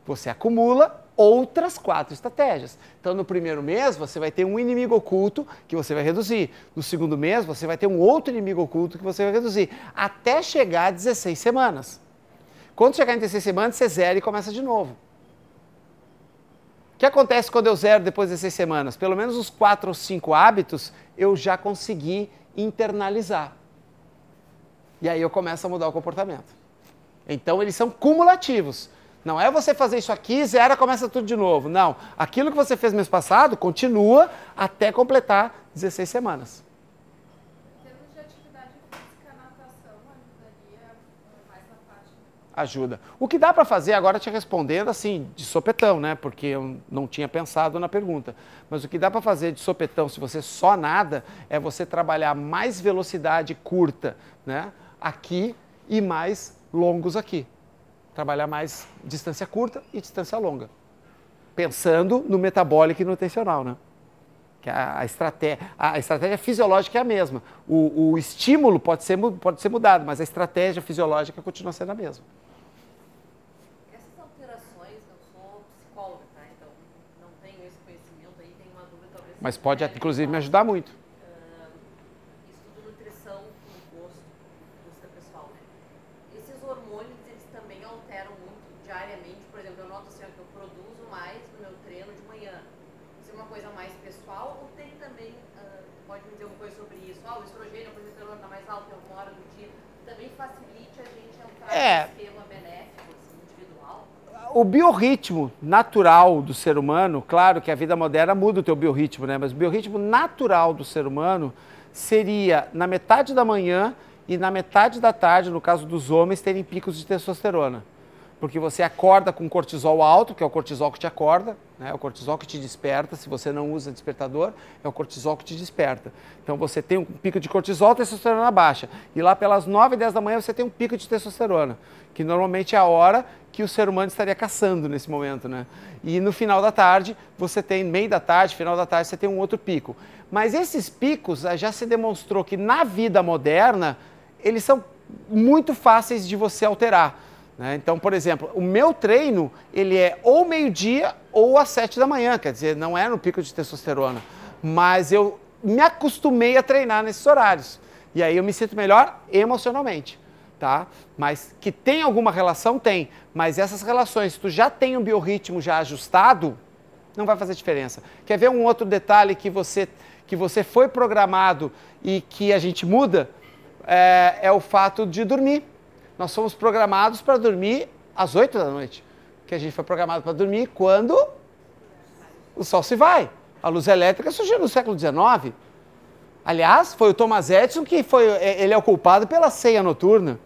Você acumula outras 4 estratégias. Então, no primeiro mês, você vai ter um inimigo oculto que você vai reduzir. No segundo mês, você vai ter um outro inimigo oculto que você vai reduzir. Até chegar a 16 semanas. Quando chegar em 16 semanas, você zera e começa de novo. O que acontece quando eu zero depois de 16 semanas? Pelo menos os 4 ou 5 hábitos, eu já consegui internalizar. E aí eu começo a mudar o comportamento. Então, eles são cumulativos. Não é você fazer isso aqui, zera, começa tudo de novo. Não. Aquilo que você fez mês passado, continua até completar 16 semanas. Em termos de atividade física, a natação ajudaria mais na parte? Ajuda. O que dá para fazer, agora te respondendo assim, de sopetão, né? Porque eu não tinha pensado na pergunta. Mas o que dá para fazer de sopetão, se você só nada, é você trabalhar mais velocidade curta, né? Aqui e mais longos aqui. Trabalhar mais distância curta e distância longa. Pensando no metabólico e nutricional, né? Que a estratégia fisiológica é a mesma. O estímulo pode ser mudado, mas a estratégia fisiológica continua sendo a mesma. Essas alterações, eu sou psicóloga, tá? Então não tenho esse conhecimento aí, tenho uma dúvida talvez. Mas pode, inclusive, me ajudar muito. Estudo nutrição com gosto pessoal, né? Esses hormônios, eles também alteram muito diariamente. Por exemplo, eu noto assim, que eu produzo mais no meu treino de manhã. Isso é uma coisa mais pessoal ou tem também, pode me dizer alguma coisa sobre isso? O estrogênio, a progesterona está mais alta em alguma hora do dia, também facilite a gente entrar no esquema benéfico, assim, individual? O biorritmo natural do ser humano, claro que a vida moderna muda o teu biorritmo, né? Mas o biorritmo natural do ser humano seria na metade da manhã e na metade da tarde, no caso dos homens, terem picos de testosterona. Porque você acorda com cortisol alto, que é o cortisol que te acorda, né? É o cortisol que te desperta. Se você não usa despertador, é o cortisol que te desperta. Então você tem um pico de cortisol, testosterona baixa. E lá pelas 9, 10 da manhã você tem um pico de testosterona, que normalmente é a hora que o ser humano estaria caçando nesse momento, né? E no final da tarde, você tem, meio da tarde, final da tarde, você tem um outro pico. Mas esses picos, já se demonstrou que na vida moderna, eles são muito fáceis de você alterar. Então, por exemplo, o meu treino, ele é ou meio-dia ou às 7 da manhã, quer dizer, não é no pico de testosterona, mas eu me acostumei a treinar nesses horários, e aí eu me sinto melhor emocionalmente, tá? Mas que tem alguma relação, tem, mas essas relações, se tu já tem um biorritmo já ajustado, Não vai fazer diferença. Quer ver um outro detalhe que você foi programado e que a gente muda? É o fato de dormir. Nós somos programados para dormir às 8 da noite. Que a gente foi programado para dormir quando o sol se vai. A luz elétrica surgiu no século XIX. Aliás, foi o Thomas Edison que ele é o culpado pela ceia noturna.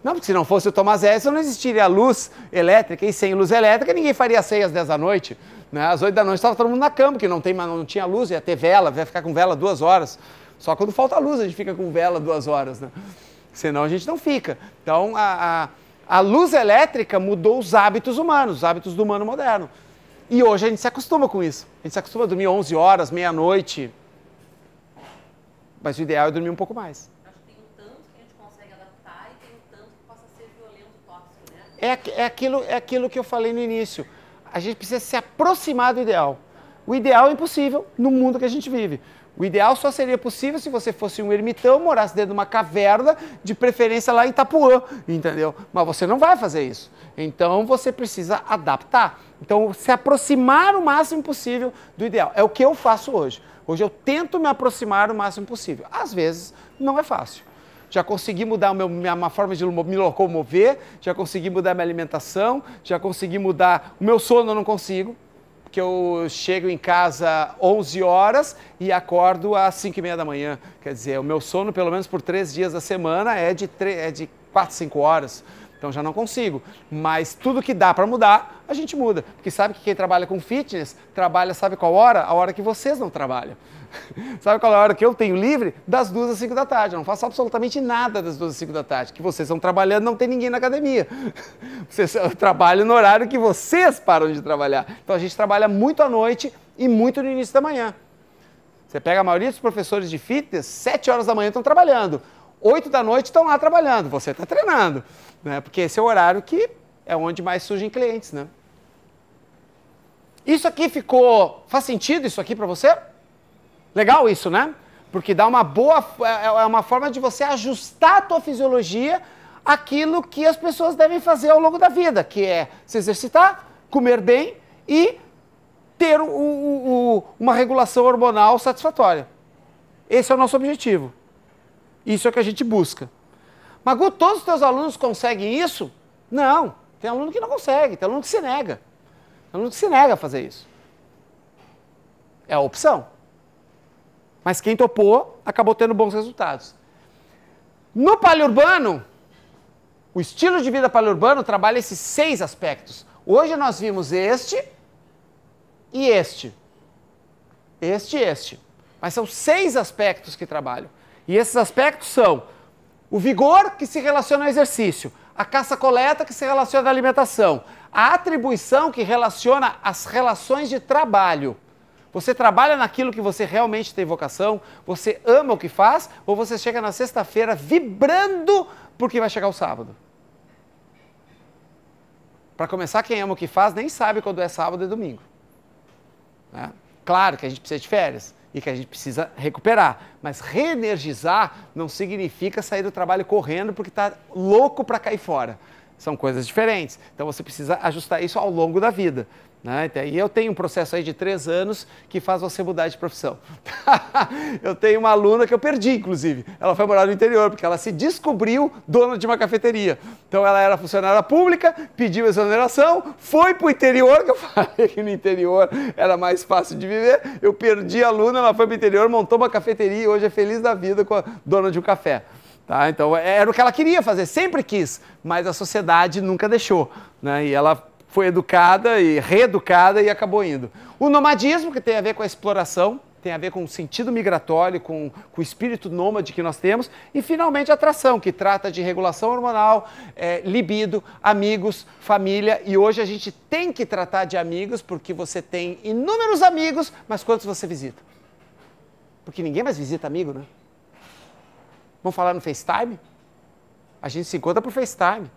Não, porque se não fosse o Thomas Edison, não existiria a luz elétrica. E sem luz elétrica, ninguém faria ceia às 10 da noite. Né? Às 8 da noite estava todo mundo na cama, porque não tinha luz, ia ter vela, vai ficar com vela 2 horas. Só quando falta luz a gente fica com vela 2 horas. Né? Senão a gente não fica. Então, a luz elétrica mudou os hábitos humanos, os hábitos do humano moderno. E hoje a gente se acostuma com isso. A gente se acostuma a dormir 11 horas, meia-noite. Mas o ideal é dormir um pouco mais. Acho que tem um tanto que a gente consegue adaptar e tem um tanto que possa ser violento, tóxico, né? É aquilo que eu falei no início. A gente precisa se aproximar do ideal. O ideal é impossível no mundo que a gente vive. O ideal só seria possível se você fosse um ermitão, morasse dentro de uma caverna, de preferência lá em Itapuã, entendeu? Mas você não vai fazer isso. Então você precisa adaptar. Então se aproximar o máximo possível do ideal. É o que eu faço hoje. Hoje eu tento me aproximar o máximo possível. Às vezes não é fácil. Já consegui mudar minha forma de me locomover, já consegui mudar minha alimentação, já consegui mudar... O meu sono eu não consigo, porque eu chego em casa 11 horas e acordo às 5h30 da manhã. Quer dizer, o meu sono, pelo menos por 3 dias da semana, é de 4, 5 horas. Então já não consigo. Mas tudo que dá para mudar, a gente muda. Porque sabe que quem trabalha com fitness, trabalha, sabe qual hora? A hora que vocês não trabalham. Sabe qual é a hora que eu tenho livre? Das 2 às 5 da tarde. Eu não faço absolutamente nada das 2 às 5 da tarde. Que vocês estão trabalhando, não tem ninguém na academia. Vocês trabalham no horário que vocês param de trabalhar. Então a gente trabalha muito à noite e muito no início da manhã. Você pega a maioria dos professores de fitness, 7 horas da manhã estão trabalhando. 8 da noite estão lá trabalhando. Você está treinando. Né? Porque esse é o horário que é onde mais surgem clientes. Né? Isso aqui ficou... Faz sentido isso aqui para você? Legal isso, né? Porque dá uma boa... É uma forma de você ajustar a tua fisiologia àquilo que as pessoas devem fazer ao longo da vida, que é se exercitar, comer bem e ter uma regulação hormonal satisfatória. Esse é o nosso objetivo. Isso é o que a gente busca. Magu, todos os teus alunos conseguem isso? Não. Tem aluno que não consegue, tem aluno que se nega. Tem aluno que se nega a fazer isso. É a opção. Mas quem topou, acabou tendo bons resultados. No paleourbano, o estilo de vida paleourbano trabalha esses 6 aspectos. Hoje nós vimos este e este. Este e este. Mas são 6 aspectos que trabalham. E esses aspectos são o vigor, que se relaciona ao exercício, a caça-coleta, que se relaciona à alimentação, a atribuição, que relaciona às relações de trabalho. Você trabalha naquilo que você realmente tem vocação, você ama o que faz, ou você chega na sexta-feira vibrando porque vai chegar o sábado? Para começar, quem ama o que faz nem sabe quando é sábado e domingo. Né? Claro que a gente precisa de férias e que a gente precisa recuperar, mas reenergizar não significa sair do trabalho correndo porque está louco para cair fora. São coisas diferentes. Então você precisa ajustar isso ao longo da vida. Né? E eu tenho um processo aí de 3 anos que faz você mudar de profissão. Eu tenho uma aluna que eu perdi, inclusive. Ela foi morar no interior, porque ela se descobriu dona de uma cafeteria. Então ela era funcionária pública, pediu exoneração, foi para o interior, que eu falei que no interior era mais fácil de viver. Eu perdi a aluna, ela foi para o interior, montou uma cafeteria e hoje é feliz da vida com a dona de um café. Tá? Então era o que ela queria fazer, sempre quis, mas a sociedade nunca deixou. Né? E ela foi educada e reeducada e acabou indo. O nomadismo, que tem a ver com a exploração, tem a ver com o sentido migratório, com o espírito nômade que nós temos. E, finalmente, a atração, que trata de regulação hormonal, libido, amigos, família. E hoje a gente tem que tratar de amigos, porque você tem inúmeros amigos, mas quantos você visita? Porque ninguém mais visita amigo, né? Vamos falar no FaceTime? A gente se encontra por FaceTime.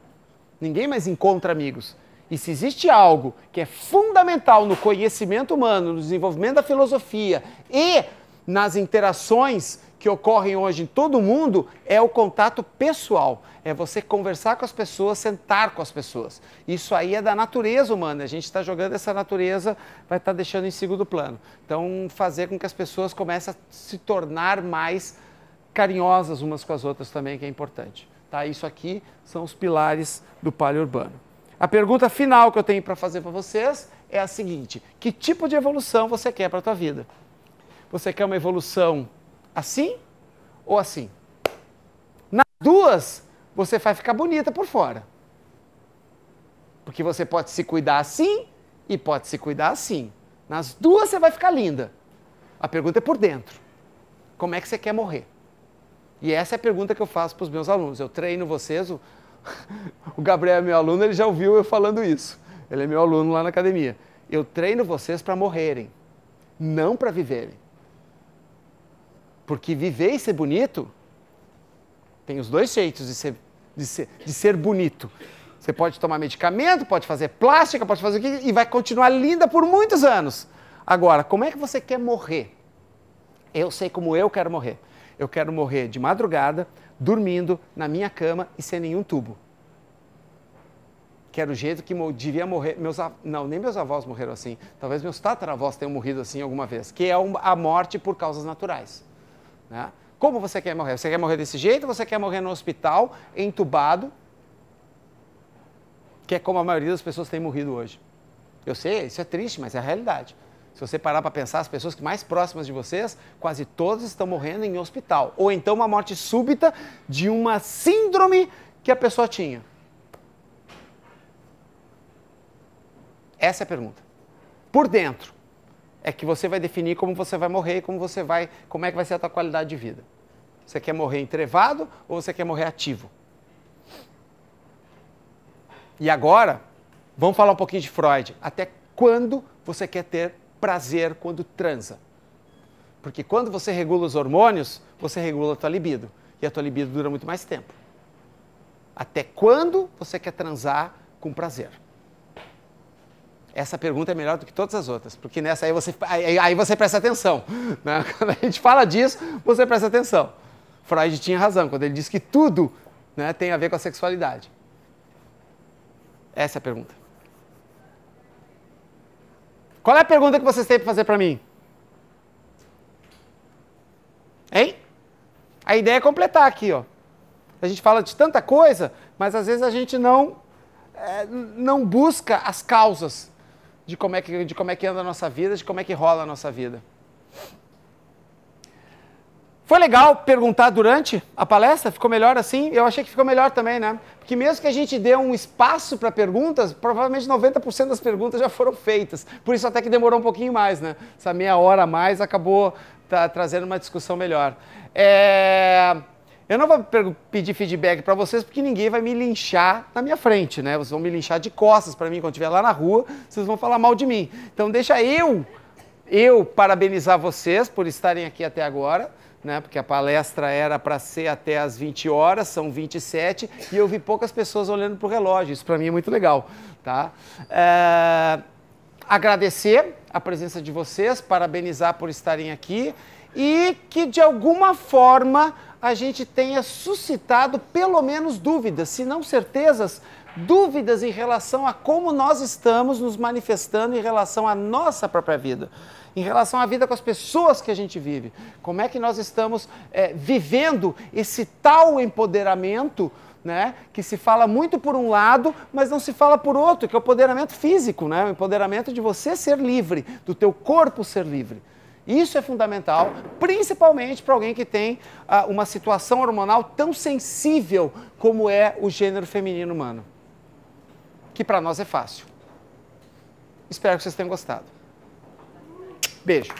Ninguém mais encontra amigos. E se existe algo que é fundamental no conhecimento humano, no desenvolvimento da filosofia e nas interações que ocorrem hoje em todo mundo é o contato pessoal. É você conversar com as pessoas, sentar com as pessoas. Isso aí é da natureza humana. A gente está jogando essa natureza, vai estar deixando em segundo plano. Então, fazer com que as pessoas comecem a se tornar mais carinhosas umas com as outras também, que é importante. Tá? Isso aqui são os pilares do palio urbano. A pergunta final que eu tenho para fazer para vocês é a seguinte: que tipo de evolução você quer para a tua vida? Você quer uma evolução assim ou assim? Nas duas, você vai ficar bonita por fora. Porque você pode se cuidar assim e pode se cuidar assim. Nas duas você vai ficar linda. A pergunta é por dentro. Como é que você quer morrer? E essa é a pergunta que eu faço para os meus alunos. Eu treino vocês, o Gabriel é meu aluno, ele já ouviu eu falando isso. Ele é meu aluno lá na academia. Eu treino vocês para morrerem, não para viverem. Porque viver e ser bonito, tem os dois jeitos de ser bonito. Você pode tomar medicamento, pode fazer plástica, pode fazer o que e vai continuar linda por muitos anos. Agora, como é que você quer morrer? Eu sei como eu quero morrer. Eu quero morrer de madrugada, dormindo na minha cama e sem nenhum tubo. Que era o jeito que devia morrer. Não, nem meus avós morreram assim. Talvez meus tataravós tenham morrido assim alguma vez. Que é a morte por causas naturais. Né? Como você quer morrer? Você quer morrer desse jeito ou você quer morrer no hospital, entubado? Que é como a maioria das pessoas tem morrido hoje. Eu sei, isso é triste, mas é a realidade. Se você parar para pensar, as pessoas que mais próximas de vocês, quase todas estão morrendo em hospital. Ou então uma morte súbita de uma síndrome que a pessoa tinha. Essa é a pergunta. Por dentro é que você vai definir como você vai morrer e como é que vai ser a tua qualidade de vida. Você quer morrer entrevado ou você quer morrer ativo? E agora, vamos falar um pouquinho de Freud. Até quando você quer ter prazer quando transa? Porque quando você regula os hormônios, você regula a tua libido. E a tua libido dura muito mais tempo. Até quando você quer transar com prazer? Essa pergunta é melhor do que todas as outras, porque nessa aí você presta atenção. Né? Quando a gente fala disso, você presta atenção. Freud tinha razão quando ele disse que tudo, né, tem a ver com a sexualidade. Essa é a pergunta. Qual é a pergunta que vocês têm para fazer para mim? Hein? A ideia é completar aqui, ó. A gente fala de tanta coisa, mas às vezes a gente não busca as causas de como é que anda a nossa vida, de como é que rola a nossa vida. Foi legal perguntar durante a palestra? Ficou melhor assim? Eu achei que ficou melhor também, né? Porque mesmo que a gente dê um espaço para perguntas, provavelmente 90% das perguntas já foram feitas. Por isso até que demorou um pouquinho mais, né? Essa meia hora a mais acabou trazendo uma discussão melhor. Eu não vou pedir feedback para vocês porque ninguém vai me linchar na minha frente, né? Vocês vão me linchar de costas para mim quando estiver lá na rua, vocês vão falar mal de mim. Então deixa eu parabenizar vocês por estarem aqui até agora, né? Porque a palestra era para ser até às 20 horas, são 27, e eu vi poucas pessoas olhando para o relógio, isso para mim é muito legal, tá? Agradecer a presença de vocês, parabenizar por estarem aqui e que de alguma forma a gente tenha suscitado pelo menos dúvidas, se não certezas, dúvidas em relação a como nós estamos nos manifestando em relação à nossa própria vida, em relação à vida com as pessoas que a gente vive. Como é que nós estamos vivendo esse tal empoderamento, né, que se fala muito por um lado, mas não se fala por outro, que é o empoderamento físico, né, o empoderamento de você ser livre, do teu corpo ser livre. Isso é fundamental, principalmente para alguém que tem uma situação hormonal tão sensível como é o gênero feminino humano. Que para nós é fácil. Espero que vocês tenham gostado. Beijo.